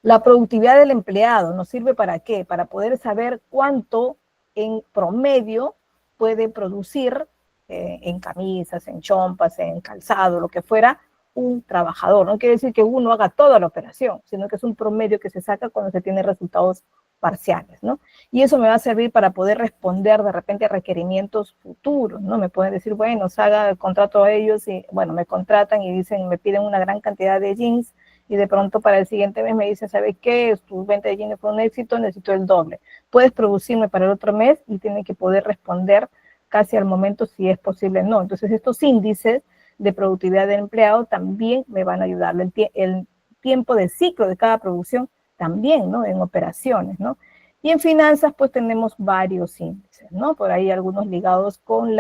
La productividad del empleado nos sirve ¿para qué? Para poder saber cuánto en promedio puede producir en camisas, en chompas, en calzado, lo que fuera, un trabajador. No quiere decir que uno haga toda la operación, sino que es un promedio que se saca cuando se tiene resultados parciales, ¿no? Y eso me va a servir para poder responder de repente a requerimientos futuros, ¿no? Me pueden decir, bueno, se haga el contrato a ellos y, bueno, me contratan y dicen, me piden una gran cantidad de jeans y de pronto para el siguiente mes me dicen, ¿sabes qué? Tu venta de jeans fue un éxito, necesito el doble. Puedes producirme para el otro mes y tienen que poder responder casi al momento si es posible o no. Entonces, estos índices de productividad del empleado también me van a ayudar. El tiempo de ciclo de cada producción también, ¿no? En operaciones, ¿no? Y en finanzas, pues tenemos varios índices, ¿no? Por ahí algunos ligados con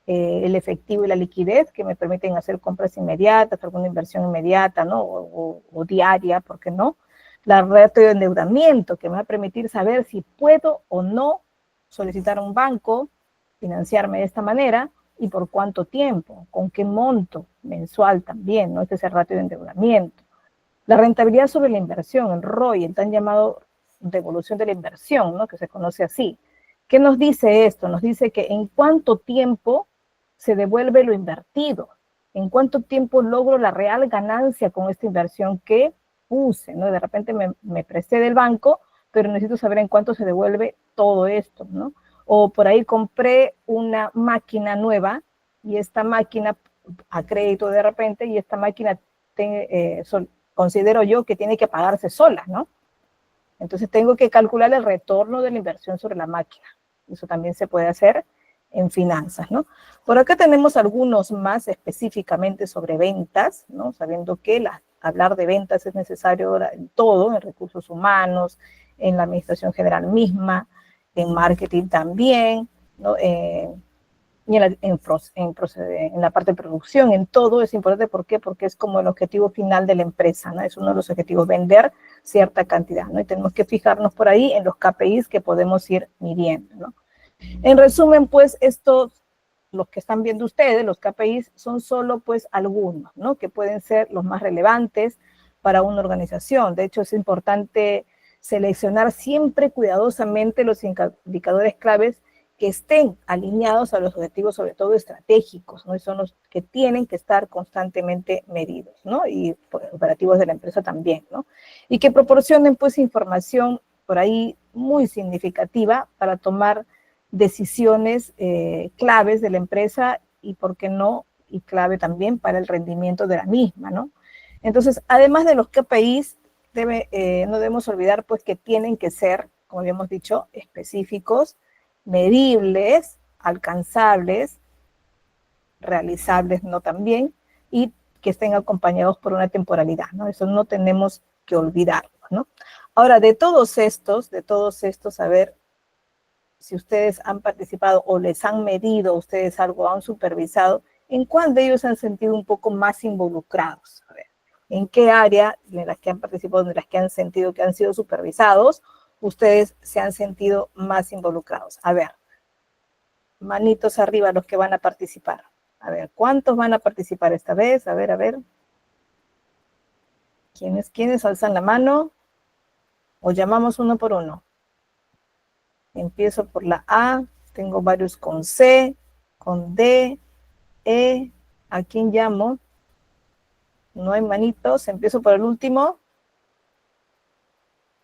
el efectivo y la liquidez, que me permiten hacer compras inmediatas, alguna inversión inmediata, ¿no? O diaria, ¿por qué no? La ratio de endeudamiento, que me va a permitir saber si puedo o no solicitar a un banco, financiarme de esta manera, y por cuánto tiempo, con qué monto mensual también, ¿no? Este es el ratio de endeudamiento. La rentabilidad sobre la inversión, el ROI, el tan llamado devolución de la inversión, ¿no? Que se conoce así. ¿Qué nos dice esto? Nos dice que en cuánto tiempo se devuelve lo invertido, en cuánto tiempo logro la real ganancia con esta inversión que puse, ¿no? De repente me presté del banco, pero necesito saber en cuánto se devuelve todo esto, ¿no? O por ahí compré una máquina nueva y esta máquina a crédito de repente y esta máquina considero yo que tiene que pagarse sola, ¿no? Entonces tengo que calcular el retorno de la inversión sobre la máquina. Eso también se puede hacer en finanzas, ¿no? Por acá tenemos algunos más específicamente sobre ventas, ¿no? Sabiendo que hablar de ventas es necesario en todo, en recursos humanos, en la administración general misma, en marketing también, ¿no? Y en la parte de producción, en todo es importante. ¿Por qué? Porque es como el objetivo final de la empresa, ¿no? Es uno de los objetivos, vender cierta cantidad, ¿no? Y tenemos que fijarnos por ahí en los KPIs que podemos ir midiendo, ¿no? En resumen, pues, los que están viendo ustedes, los KPIs, son solo, pues, algunos, ¿no? Que pueden ser los más relevantes para una organización. De hecho, es importante seleccionar siempre cuidadosamente los indicadores claves que estén alineados a los objetivos, sobre todo estratégicos, ¿no? Y son los que tienen que estar constantemente medidos, ¿no? Y operativos de la empresa también, ¿no? Y que proporcionen, pues, información por ahí muy significativa para tomar decisiones claves de la empresa y, ¿por qué no? Y clave también para el rendimiento de la misma, ¿no? Entonces, además de los KPIs, no debemos olvidar, pues, que tienen que ser, como habíamos dicho, específicos, medibles, alcanzables, realizables, ¿no? También, y que estén acompañados por una temporalidad, ¿no? Eso no tenemos que olvidarlo, ¿no? Ahora, de todos estos, a ver si ustedes han participado o les han medido, ustedes algo han supervisado, ¿en cuál de ellos se han sentido un poco más involucrados? A ver, ¿en qué área de las que han participado, de las que han sentido que han sido supervisados, ustedes se han sentido más involucrados? A ver, manitos arriba los que van a participar. A ver, ¿cuántos van a participar esta vez? A ver. ¿Quiénes alzan la mano? ¿O llamamos uno por uno? Empiezo por la A, tengo varios con C, con D, E. ¿A quién llamo? No hay manitos. Empiezo por el último.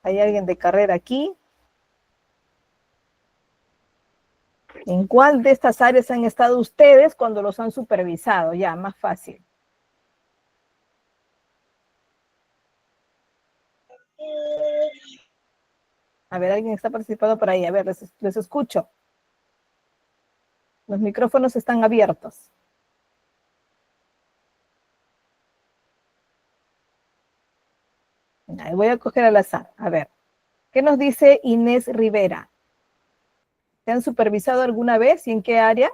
¿Hay alguien de carrera aquí? ¿En cuál de estas áreas han estado ustedes cuando los han supervisado? Ya, más fácil. A ver, alguien está participando por ahí. A ver, les escucho. Los micrófonos están abiertos. Voy a coger al azar. A ver, ¿qué nos dice Inés Rivera? ¿Te han supervisado alguna vez y en qué área?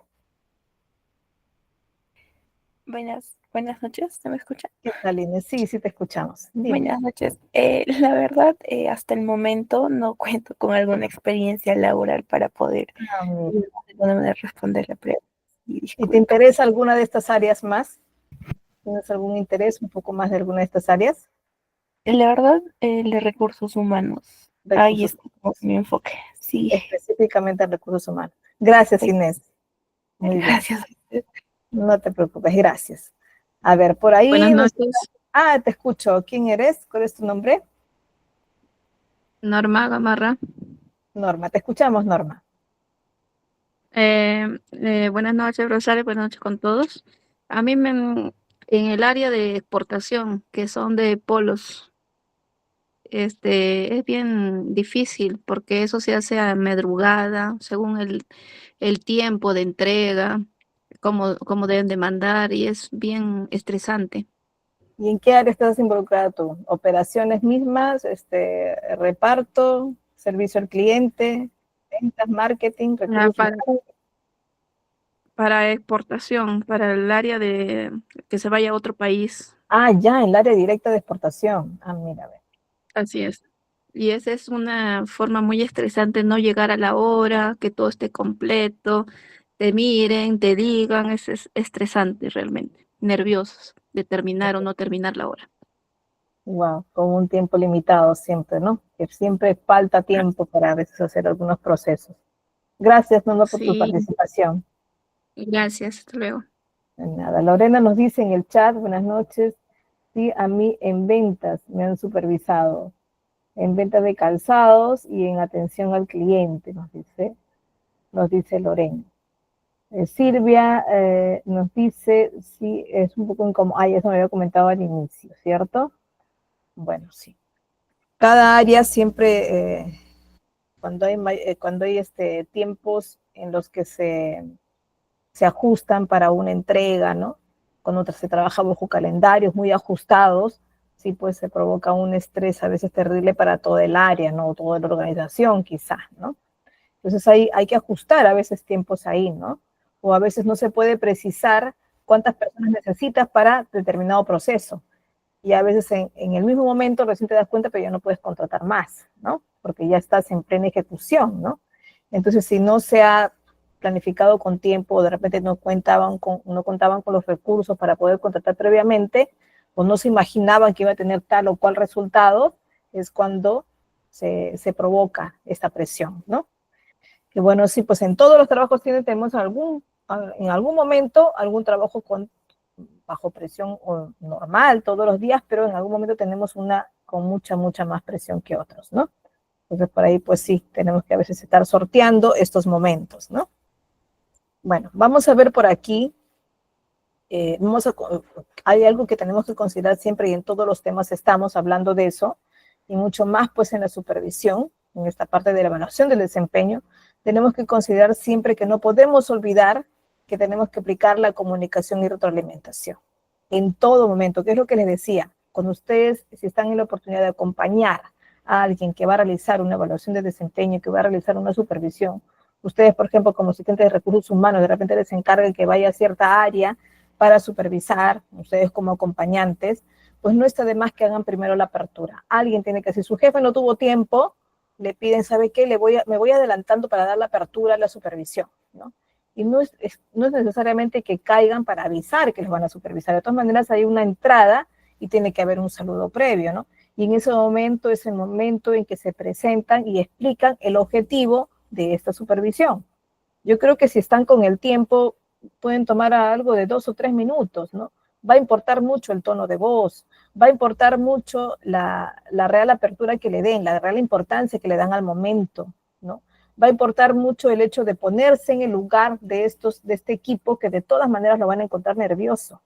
Buenas noches, ¿se me escucha? ¿Qué tal, Inés? Sí, te escuchamos. Dime. Buenas noches. La verdad, hasta el momento no cuento con alguna experiencia laboral para poder de alguna manera responder la pregunta. ¿Y te interesa alguna de estas áreas más? ¿Tienes algún interés un poco más de alguna de estas áreas? La verdad, de recursos humanos. Ahí está mi enfoque. Sí. Específicamente en recursos humanos. Gracias, Inés. Muy gracias. Bien. No te preocupes, gracias. A ver, por ahí. Buenas noches. Te escucho. ¿Quién eres? ¿Cuál es tu nombre? Norma Gamarra. Norma, te escuchamos, Norma. Buenas noches, Rosales, buenas noches con todos. A mí en el área de exportación, que son de polos, es bien difícil porque eso se hace a madrugada, según el tiempo de entrega, cómo deben de mandar, y es bien estresante. ¿Y en qué área estás involucrada tú? ¿Operaciones mismas? ¿Reparto? servicio al cliente, ventas, marketing, Ah, recursos humanos. para exportación, para el área de que se vaya a otro país. Ah, ya, en el área directa de exportación. Ah, mira, a ver. Así es. Y esa es una forma muy estresante, no llegar a la hora, que todo esté completo, te miren, te digan, es estresante realmente, nerviosos de terminar o no terminar la hora. Wow, con un tiempo limitado siempre, ¿no? Que siempre falta Ah, tiempo para a veces hacer algunos procesos. Gracias, Norma, por tu sí, participación. gracias, hasta luego. De nada. Lorena nos dice en el chat, buenas noches, sí, a mí en ventas me han supervisado, en ventas de calzados y en atención al cliente, nos dice Lorena. Silvia nos dice, sí, es un poco incómodo, eso me había comentado al inicio, ¿cierto? Bueno, sí. Cada área siempre, cuando hay tiempos en los que se ajustan para una entrega, ¿no? Cuando se trabaja bajo calendarios muy ajustados, sí, pues se provoca un estrés a veces terrible para toda el área, ¿no? Toda la organización, quizás, ¿no? Entonces hay que ajustar a veces tiempos ahí, ¿no? O a veces no se puede precisar cuántas personas necesitas para determinado proceso. Y a veces en el mismo momento recién te das cuenta, pero ya no puedes contratar más, ¿no? Porque ya estás en plena ejecución, ¿no? Entonces, si no se ha planificado con tiempo, de repente no contaban con los recursos para poder contratar previamente, o no se imaginaban que iba a tener tal o cual resultado, es cuando se provoca esta presión, ¿no? Que bueno, sí, pues en todos los trabajos tenemos en algún momento algún trabajo bajo presión normal todos los días, pero en algún momento tenemos una con mucha más presión que otros, ¿no? Entonces por ahí pues sí, tenemos que a veces estar sorteando estos momentos, ¿no? Bueno, vamos a ver por aquí, hay algo que tenemos que considerar siempre y en todos los temas estamos hablando de eso, y mucho más pues en la supervisión, en esta parte de la evaluación del desempeño, tenemos que considerar siempre que no podemos olvidar que tenemos que aplicar la comunicación y retroalimentación en todo momento, que es lo que les decía, cuando ustedes, si están en la oportunidad de acompañar a alguien que va a realizar una evaluación de desempeño, que va a realizar una supervisión, ustedes, por ejemplo, como asistentes de recursos humanos, de repente les encarguen que vaya a cierta área para supervisar, ustedes como acompañantes, pues no está de más que hagan primero la apertura. Alguien tiene que, si su jefe no tuvo tiempo, le piden, ¿sabe qué? Me voy adelantando para dar la apertura a la supervisión, ¿no? Y no es necesariamente que caigan para avisar que los van a supervisar. De todas maneras, hay una entrada y tiene que haber un saludo previo, ¿no? Y en ese momento es el momento en que se presentan y explican el objetivo de esta supervisión. Yo creo que si están con el tiempo, pueden tomar algo de 2 o 3 minutos, ¿no? Va a importar mucho el tono de voz, va a importar mucho la real apertura que le den, la real importancia que le dan al momento, ¿no? Va a importar mucho el hecho de ponerse en el lugar de este equipo que de todas maneras lo van a encontrar nervioso,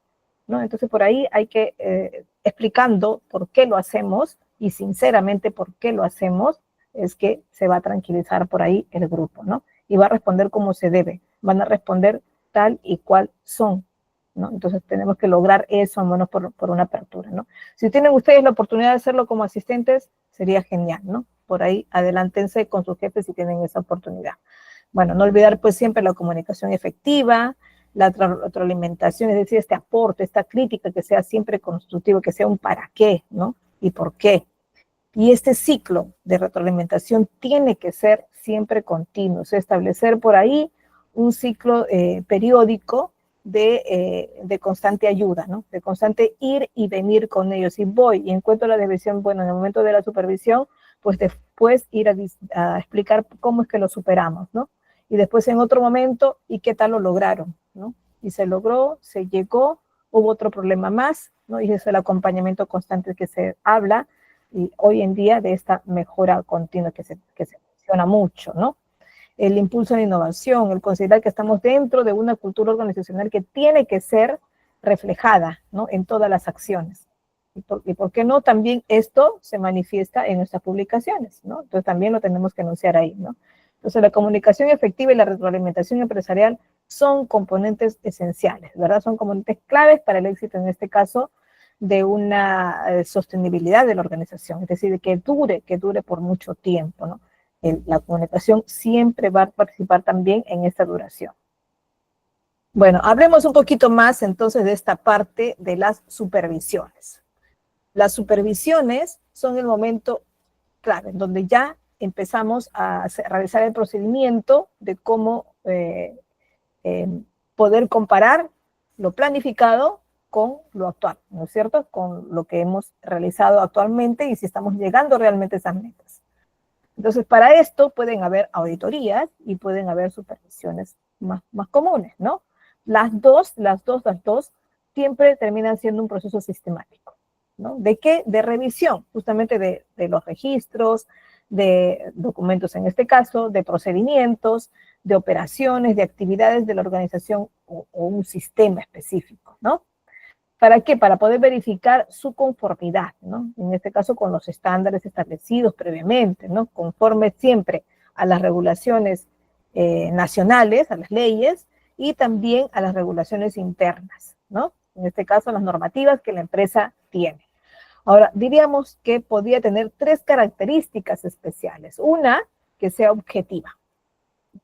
¿no? Entonces por ahí hay que explicando por qué lo hacemos y sinceramente por qué lo hacemos, es que se va a tranquilizar por ahí el grupo, ¿no? Y va a responder como se debe, van a responder tal y cual son, ¿no? Entonces tenemos que lograr eso, al menos por una apertura, ¿no? Si tienen ustedes la oportunidad de hacerlo como asistentes, sería genial, ¿no? Por ahí adelántense con sus jefes si tienen esa oportunidad. Bueno, no olvidar pues siempre la comunicación efectiva, la retroalimentación, es decir, este aporte, esta crítica que sea siempre constructivo, que sea un para qué, ¿no? Y por qué. Y este ciclo de retroalimentación tiene que ser siempre continuo, o sea, establecer por ahí un ciclo periódico de constante ayuda, ¿no? De constante ir y venir con ellos. Si voy y encuentro la desviación, bueno, en el momento de la supervisión, pues después ir a explicar cómo es que lo superamos, ¿no? Y después en otro momento, ¿y qué tal lo lograron, ¿no? Y se logró, se llegó, hubo otro problema más, ¿no? Y es el acompañamiento constante que se habla, y hoy en día de esta mejora continua que se menciona mucho, ¿no? El impulso a la innovación, el considerar que estamos dentro de una cultura organizacional que tiene que ser reflejada, ¿no? En todas las acciones. Y por qué no también esto se manifiesta en nuestras publicaciones, ¿no? Entonces también lo tenemos que anunciar ahí, ¿no? Entonces la comunicación efectiva y la retroalimentación empresarial son componentes esenciales, ¿verdad? Son componentes claves para el éxito, en este caso, de una sostenibilidad de la organización, es decir, que dure por mucho tiempo, ¿no? la comunicación siempre va a participar también en esta duración. Bueno, hablemos un poquito más entonces de esta parte de las supervisiones. Las supervisiones son el momento clave, en donde ya empezamos a realizar el procedimiento de cómo poder comparar lo planificado con lo actual, ¿no es cierto? Con lo que hemos realizado actualmente y si estamos llegando realmente a esas metas. Entonces, para esto pueden haber auditorías y pueden haber supervisiones más comunes, ¿no? Las dos siempre terminan siendo un proceso sistemático, ¿no? ¿De qué? De revisión, justamente de los registros, de documentos en este caso, de procedimientos, de operaciones, de actividades de la organización o un sistema específico, ¿no? ¿Para qué? Para poder verificar su conformidad, ¿no? En este caso con los estándares establecidos previamente, ¿no? Conforme siempre a las regulaciones nacionales, a las leyes, y también a las regulaciones internas, ¿no? En este caso, las normativas que la empresa tiene. Ahora, diríamos que podría tener 3 características especiales. Una, que sea objetiva,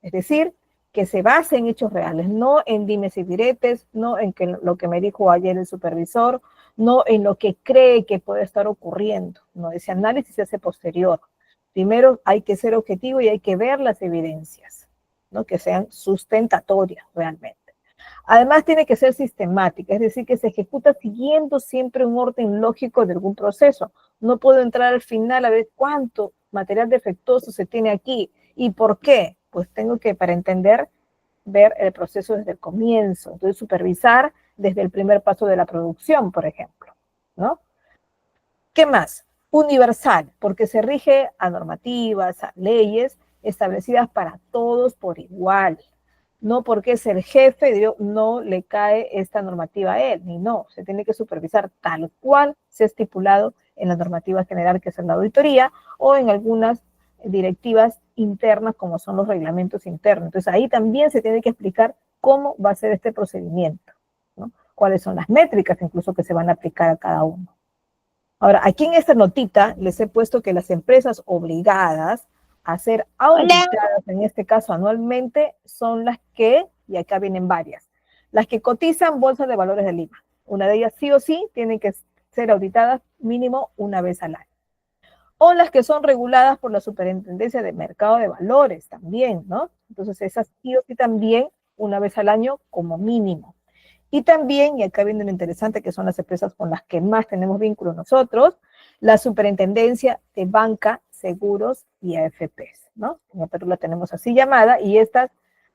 es decir, que se base en hechos reales, no en dimes y diretes, no en lo que me dijo ayer el supervisor, no en lo que cree que puede estar ocurriendo, no, ese análisis se hace posterior. Primero hay que ser objetivo y hay que ver las evidencias, ¿no? Que sean sustentatorias realmente. Además tiene que ser sistemática, es decir, que se ejecuta siguiendo siempre un orden lógico de algún proceso. No puedo entrar al final a ver cuánto material defectuoso se tiene aquí y por qué. Pues tengo que, para entender, ver el proceso desde el comienzo. Entonces, supervisar desde el primer paso de la producción, por ejemplo, ¿no? ¿Qué más? Universal, porque se rige a normativas, a leyes establecidas para todos por igual. No porque es el jefe, no le cae esta normativa a él, ni no. Se tiene que supervisar tal cual se ha estipulado en la normativa general, que es la auditoría, o en algunas directivas internas, como son los reglamentos internos. Entonces, ahí también se tiene que explicar cómo va a ser este procedimiento, ¿no? Cuáles son las métricas incluso que se van a aplicar a cada uno. Ahora, aquí en esta notita les he puesto que las empresas obligadas a ser auditadas, en este caso anualmente, son las que, y acá vienen varias, las que cotizan Bolsa de Valores de Lima. Una de ellas sí o sí tienen que ser auditadas mínimo una vez al año. O las que son reguladas por la Superintendencia de Mercado de Valores también, ¿no? Entonces esas sí o sí también una vez al año como mínimo. Y también, y acá viene lo interesante, que son las empresas con las que más tenemos vínculo nosotros, la Superintendencia de Banca, Seguros y AFPs, ¿no? En el Perú la tenemos así llamada, y estas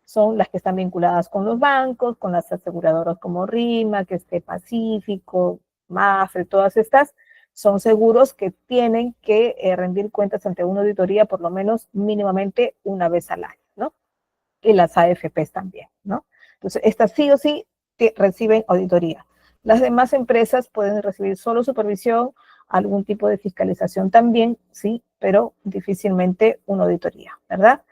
son las que están vinculadas con los bancos, con las aseguradoras como RIMA, que esté Pacífico, Mafre, todas estas son seguros que tienen que rendir cuentas ante una auditoría por lo menos mínimamente una vez al año, ¿no? Y las AFPs también, ¿no? Entonces, estas sí o sí reciben auditoría. Las demás empresas pueden recibir solo supervisión, algún tipo de fiscalización también, sí, pero difícilmente una auditoría, ¿verdad?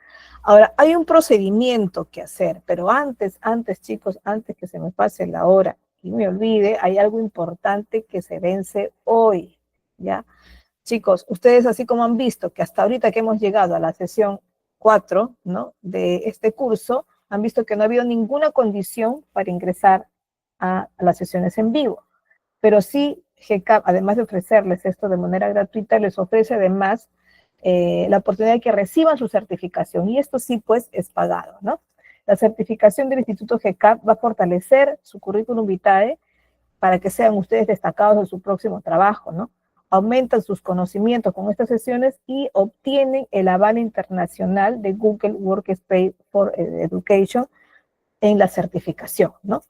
Ahora, hay un procedimiento que hacer, pero antes, chicos, antes que se me pase la hora y me olvide, hay algo importante que se vence hoy, ¿ya? Chicos, ustedes así como han visto que hasta ahorita que hemos llegado a la sesión 4, ¿no? De este curso, han visto que no ha habido ninguna condición para ingresar a las sesiones en vivo. Pero sí, GCAP, además de ofrecerles esto de manera gratuita, les ofrece además la oportunidad de que reciban su certificación. Y esto sí, pues, es pagado, ¿no? La certificación del Instituto GCAP va a fortalecer su currículum vitae para que sean ustedes destacados en su próximo trabajo, ¿no? Aumentan sus conocimientos con estas sesiones y obtienen el aval internacional de Google Workspace for Education en la certificación, ¿no?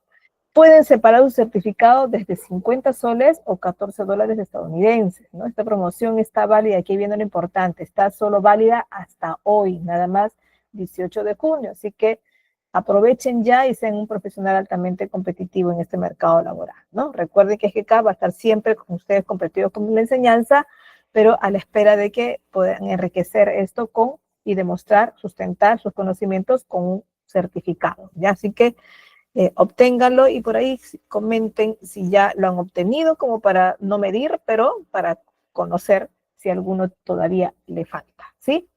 Pueden separar un certificado desde 50 soles o 14 dólares estadounidenses, ¿no? Esta promoción está válida, aquí viene lo importante, está solo válida hasta hoy, nada más 18 de junio, así que aprovechen ya y sean un profesional altamente competitivo en este mercado laboral, ¿no? Recuerden que GCAP va a estar siempre con ustedes competitivos con la enseñanza, pero a la espera de que puedan enriquecer esto con y demostrar, sustentar sus conocimientos con un certificado, ¿ya? Así que obténganlo y por ahí comenten si ya lo han obtenido, como para no medir, pero para conocer si alguno todavía le falta, ¿sí?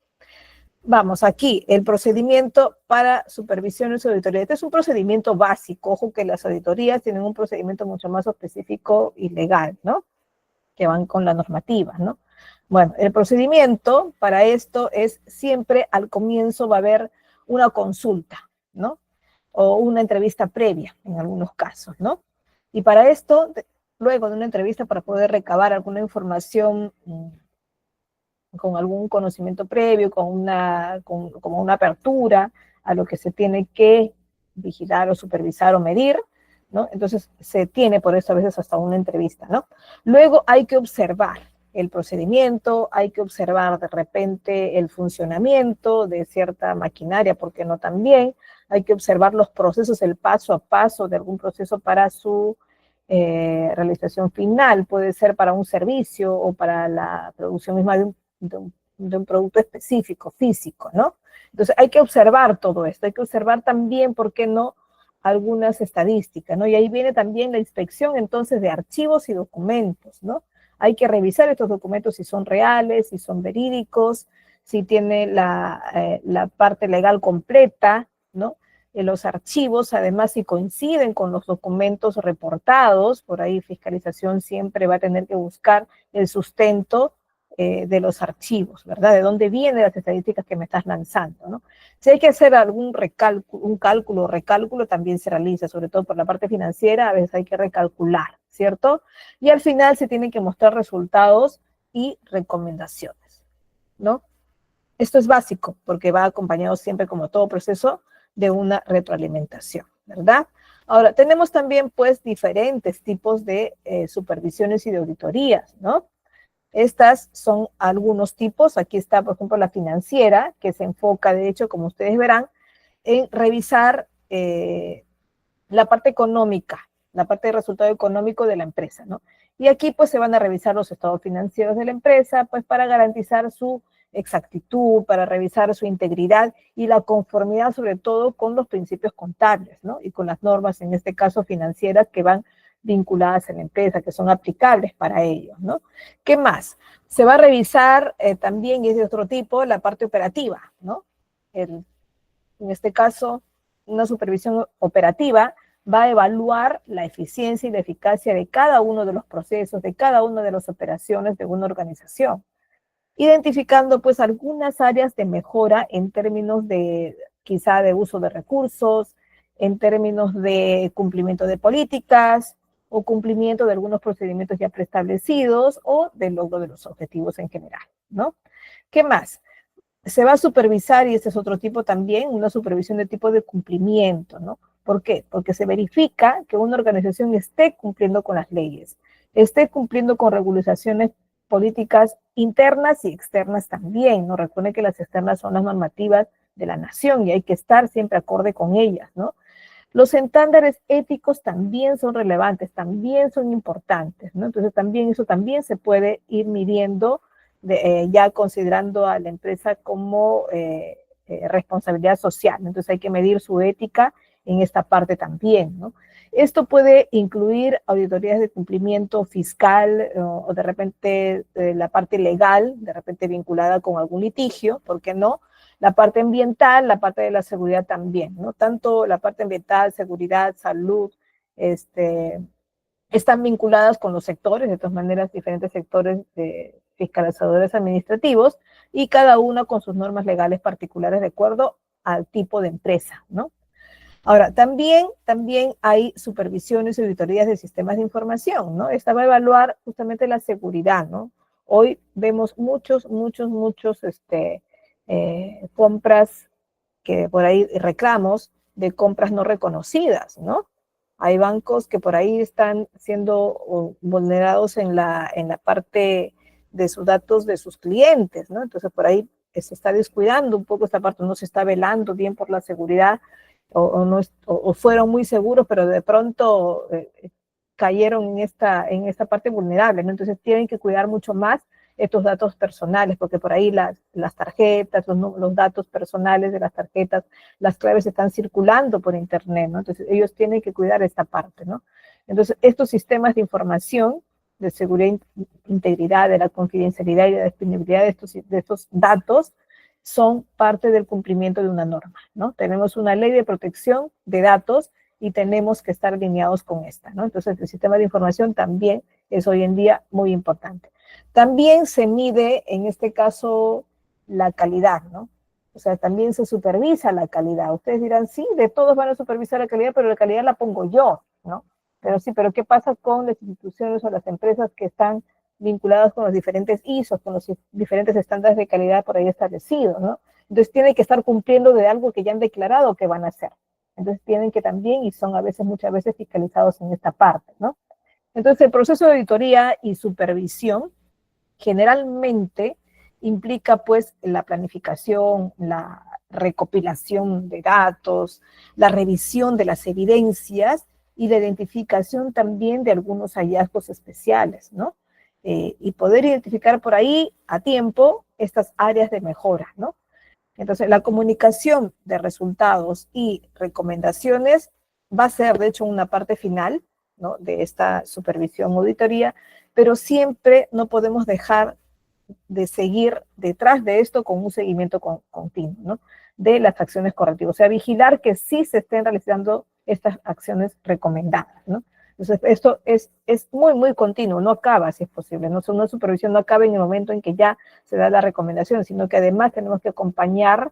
Vamos, aquí, el procedimiento para supervisiones y auditorías. Este es un procedimiento básico. Ojo que las auditorías tienen un procedimiento mucho más específico y legal, ¿no? Que van con la normativa, ¿no? Bueno, el procedimiento para esto es siempre al comienzo va a haber una consulta, ¿no? O una entrevista previa en algunos casos, ¿no? Y para esto, luego de una entrevista para poder recabar alguna información con algún conocimiento previo, como una apertura a lo que se tiene que vigilar o supervisar o medir, ¿no? Entonces se tiene por eso a veces hasta una entrevista, ¿no? Luego hay que observar el procedimiento, hay que observar de repente el funcionamiento de cierta maquinaria, porque no también, hay que observar los procesos, el paso a paso de algún proceso para su realización final, puede ser para un servicio o para la producción misma de un producto específico, físico, ¿no? Entonces hay que observar todo esto, hay que observar también, ¿por qué no?, algunas estadísticas, ¿no? Y ahí viene también la inspección entonces de archivos y documentos, ¿no? Hay que revisar estos documentos si son reales, si son verídicos, si tiene la parte legal completa, ¿no? Los archivos, además, si coinciden con los documentos reportados, por ahí fiscalización siempre va a tener que buscar el sustento de los archivos, ¿verdad? De dónde vienen las estadísticas que me estás lanzando, ¿no? Si hay que hacer algún recálculo, un cálculo o recálculo, también se realiza, sobre todo por la parte financiera, a veces hay que recalcular, ¿cierto? Y al final se tienen que mostrar resultados y recomendaciones, ¿no? Esto es básico, porque va acompañado siempre, como todo proceso, de una retroalimentación, ¿verdad? Ahora, tenemos también, pues, diferentes tipos de supervisiones y de auditorías, ¿no? Estas son algunos tipos. Aquí está, por ejemplo, la financiera, que se enfoca, de hecho, como ustedes verán, en revisar la parte económica, la parte de resultado económico de la empresa, ¿no? Y aquí, pues, se van a revisar los estados financieros de la empresa, pues, para garantizar su exactitud, para revisar su integridad y la conformidad, sobre todo, con los principios contables, ¿no? Y con las normas, en este caso, financieras, que van vinculadas a la empresa, que son aplicables para ellos, ¿no? ¿Qué más? Se va a revisar también, y es de otro tipo, la parte operativa, ¿no? En este caso, una supervisión operativa va a evaluar la eficiencia y la eficacia de cada uno de los procesos, de cada una de las operaciones de una organización, identificando pues algunas áreas de mejora en términos de quizá de uso de recursos, en términos de cumplimiento de políticas o cumplimiento de algunos procedimientos ya preestablecidos o del logro de los objetivos en general, ¿no? ¿Qué más? Se va a supervisar, y este es otro tipo también, una supervisión de tipo de cumplimiento, ¿no? ¿Por qué? Porque se verifica que una organización esté cumpliendo con las leyes, esté cumpliendo con regularizaciones políticas internas y externas también, ¿no? Recuerden que las externas son las normativas de la nación y hay que estar siempre acorde con ellas, ¿no? Los estándares éticos también son relevantes, también son importantes, ¿no? Entonces también eso también se puede ir midiendo ya considerando a la empresa como responsabilidad social. Entonces hay que medir su ética en esta parte también, ¿no? Esto puede incluir auditorías de cumplimiento fiscal o de repente la parte legal, de repente vinculada con algún litigio, ¿por qué no? La parte ambiental, la parte de la seguridad también, ¿no? Tanto la parte ambiental, seguridad, salud, están vinculadas con los sectores, de todas maneras, diferentes sectores de fiscalizadores administrativos, y cada uno con sus normas legales particulares de acuerdo al tipo de empresa, ¿no? Ahora, también hay supervisiones y auditorías de sistemas de información, ¿no? Esta va a evaluar justamente la seguridad, ¿no? Hoy vemos muchos compras que por ahí reclamos de compras no reconocidas, ¿no? Hay bancos que por ahí están siendo vulnerados en la parte de sus datos de sus clientes, ¿no? Entonces por ahí se está descuidando un poco esta parte, no se está velando bien por la seguridad o fueron muy seguros, pero de pronto cayeron en esta parte vulnerable, ¿no? Entonces tienen que cuidar mucho más estos datos personales, porque por ahí las tarjetas, los datos personales de las tarjetas, las claves están circulando por internet, ¿no? Entonces ellos tienen que cuidar esta parte, ¿no? Entonces estos sistemas de información, de seguridad, integridad, de la confidencialidad y de la disponibilidad de estos datos, son parte del cumplimiento de una norma, ¿no? Tenemos una ley de protección de datos y tenemos que estar alineados con esta, ¿no? Entonces, el sistema de información también es hoy en día muy importante. También se mide, en este caso, la calidad, ¿no? O sea, también se supervisa la calidad. Ustedes dirán, sí, de todos van a supervisar la calidad, pero la calidad la pongo yo, ¿no? Pero sí, pero ¿qué pasa con las instituciones o las empresas que están vinculadas con los diferentes ISOs, con los diferentes estándares de calidad por ahí establecidos, ¿no? Entonces tienen que estar cumpliendo de algo que ya han declarado que van a hacer. Entonces tienen que también, y son a veces, muchas veces fiscalizados en esta parte, ¿no? Entonces el proceso de auditoría y supervisión generalmente implica pues la planificación, la recopilación de datos, la revisión de las evidencias y la identificación también de algunos hallazgos especiales, ¿no? Y poder identificar por ahí a tiempo estas áreas de mejora, ¿no? Entonces, la comunicación de resultados y recomendaciones va a ser, de hecho, una parte final, ¿no?, de esta supervisión auditoría, pero siempre no podemos dejar de seguir detrás de esto con un seguimiento continuo, ¿no?, de las acciones correctivas. O sea, vigilar que sí se estén realizando estas acciones recomendadas, ¿no? Entonces, esto es muy, muy continuo, no acaba si es posible, ¿no? Una supervisión no acaba en el momento en que ya se da la recomendación, sino que además tenemos que acompañar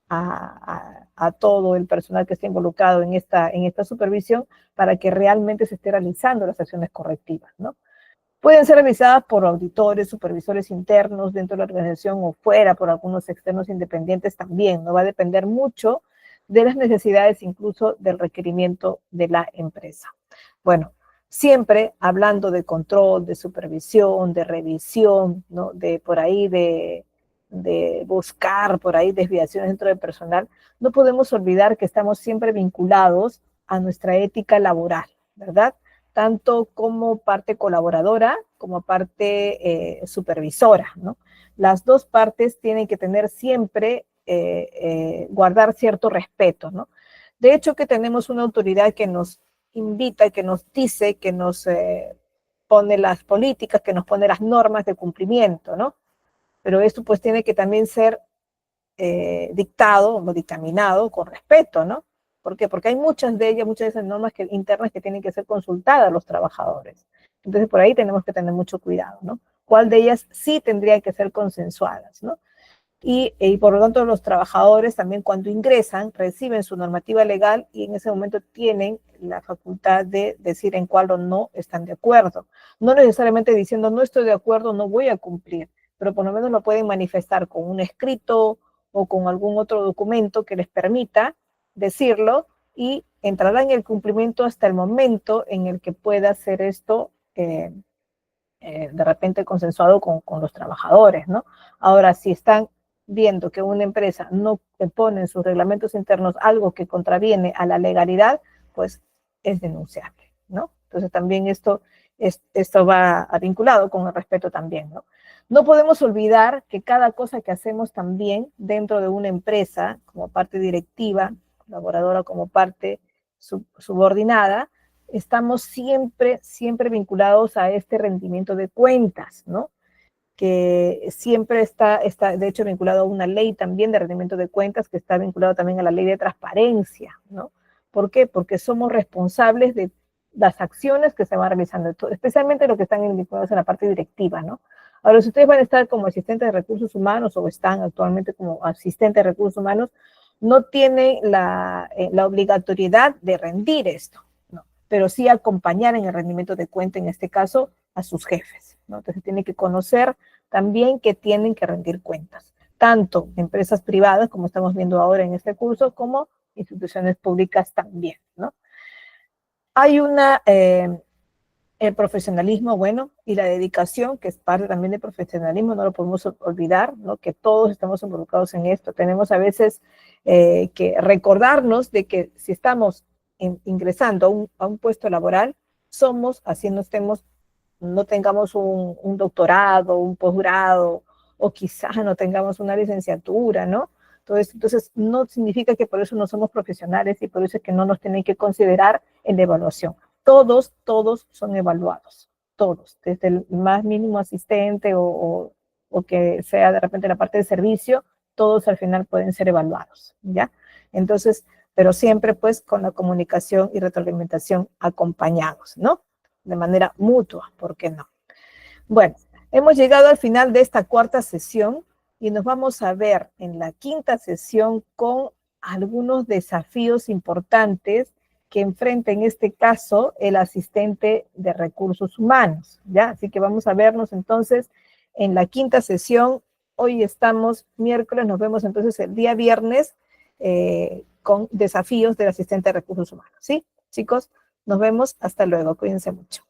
a todo el personal que esté involucrado en esta supervisión para que realmente se esté realizando las acciones correctivas, ¿no? Pueden ser realizadas por auditores, supervisores internos dentro de la organización o fuera por algunos externos independientes también, ¿no? Va a depender mucho de las necesidades, incluso del requerimiento de la empresa. Bueno, siempre hablando de control, de supervisión, de revisión, ¿no?, de por ahí de buscar por ahí desviaciones dentro del personal, no podemos olvidar que estamos siempre vinculados a nuestra ética laboral, ¿verdad? Tanto como parte colaboradora como parte supervisora, ¿no? Las dos partes tienen que tener siempre, guardar cierto respeto, ¿no? De hecho, que tenemos una autoridad que nos invita, que nos dice, que nos pone las políticas, que nos pone las normas de cumplimiento, ¿no? Pero esto pues tiene que también ser dictado o dictaminado con respeto, ¿no? ¿Por qué? Porque hay muchas de ellas, muchas de esas normas internas que tienen que ser consultadas a los trabajadores. Entonces, por ahí tenemos que tener mucho cuidado, ¿no? ¿Cuál de ellas sí tendría que ser consensuadas, ¿no? Y por lo tanto, los trabajadores también cuando ingresan reciben su normativa legal y en ese momento tienen la facultad de decir en cuál o no están de acuerdo. No necesariamente diciendo no estoy de acuerdo, no voy a cumplir, pero por lo menos lo pueden manifestar con un escrito o con algún otro documento que les permita decirlo y entrará en el cumplimiento hasta el momento en el que pueda ser esto de repente consensuado con los trabajadores, ¿no? Ahora, si están viendo que una empresa no pone en sus reglamentos internos algo que contraviene a la legalidad, pues es denunciable, ¿no? Entonces también esto va vinculado con el respeto también, ¿no? No podemos olvidar que cada cosa que hacemos también dentro de una empresa, como parte directiva, colaboradora, como parte subordinada, estamos siempre, siempre vinculados a este rendimiento de cuentas, ¿no? Que siempre está de hecho vinculado a una ley también de rendimiento de cuentas que está vinculado también a la ley de transparencia, ¿no? ¿Por qué? Porque somos responsables de las acciones que se van realizando, especialmente los que están vinculados en la parte directiva, ¿no? Ahora, si ustedes van a estar como asistentes de recursos humanos o están actualmente como asistentes de recursos humanos, no tienen la obligatoriedad de rendir esto, ¿no? Pero sí acompañar en el rendimiento de cuenta, en este caso, a sus jefes, ¿no? Entonces tienen que conocer también que tienen que rendir cuentas, tanto empresas privadas, como estamos viendo ahora en este curso, como instituciones públicas también, ¿no? Hay el profesionalismo, bueno, y la dedicación, que es parte también del profesionalismo, no lo podemos olvidar, ¿no? Que todos estamos involucrados en esto. Tenemos a veces que recordarnos de que si estamos ingresando a un puesto laboral, somos, así no tengamos un doctorado, un posgrado, o quizás no tengamos una licenciatura, ¿no? Entonces, no significa que por eso no somos profesionales y por eso es que no nos tienen que considerar en la evaluación. Todos son evaluados, todos, desde el más mínimo asistente o que sea de repente la parte de servicio, todos al final pueden ser evaluados, ¿ya? Entonces, pero siempre pues con la comunicación y retroalimentación acompañados, ¿no? De manera mutua, ¿por qué no? Bueno, hemos llegado al final de esta cuarta sesión y nos vamos a ver en la quinta sesión con algunos desafíos importantes que enfrenta en este caso el asistente de recursos humanos, ¿ya? Así que vamos a vernos entonces en la quinta sesión. Hoy estamos miércoles, nos vemos entonces el día viernes con desafíos del asistente de recursos humanos, ¿sí? Chicos, nos vemos, hasta luego, cuídense mucho.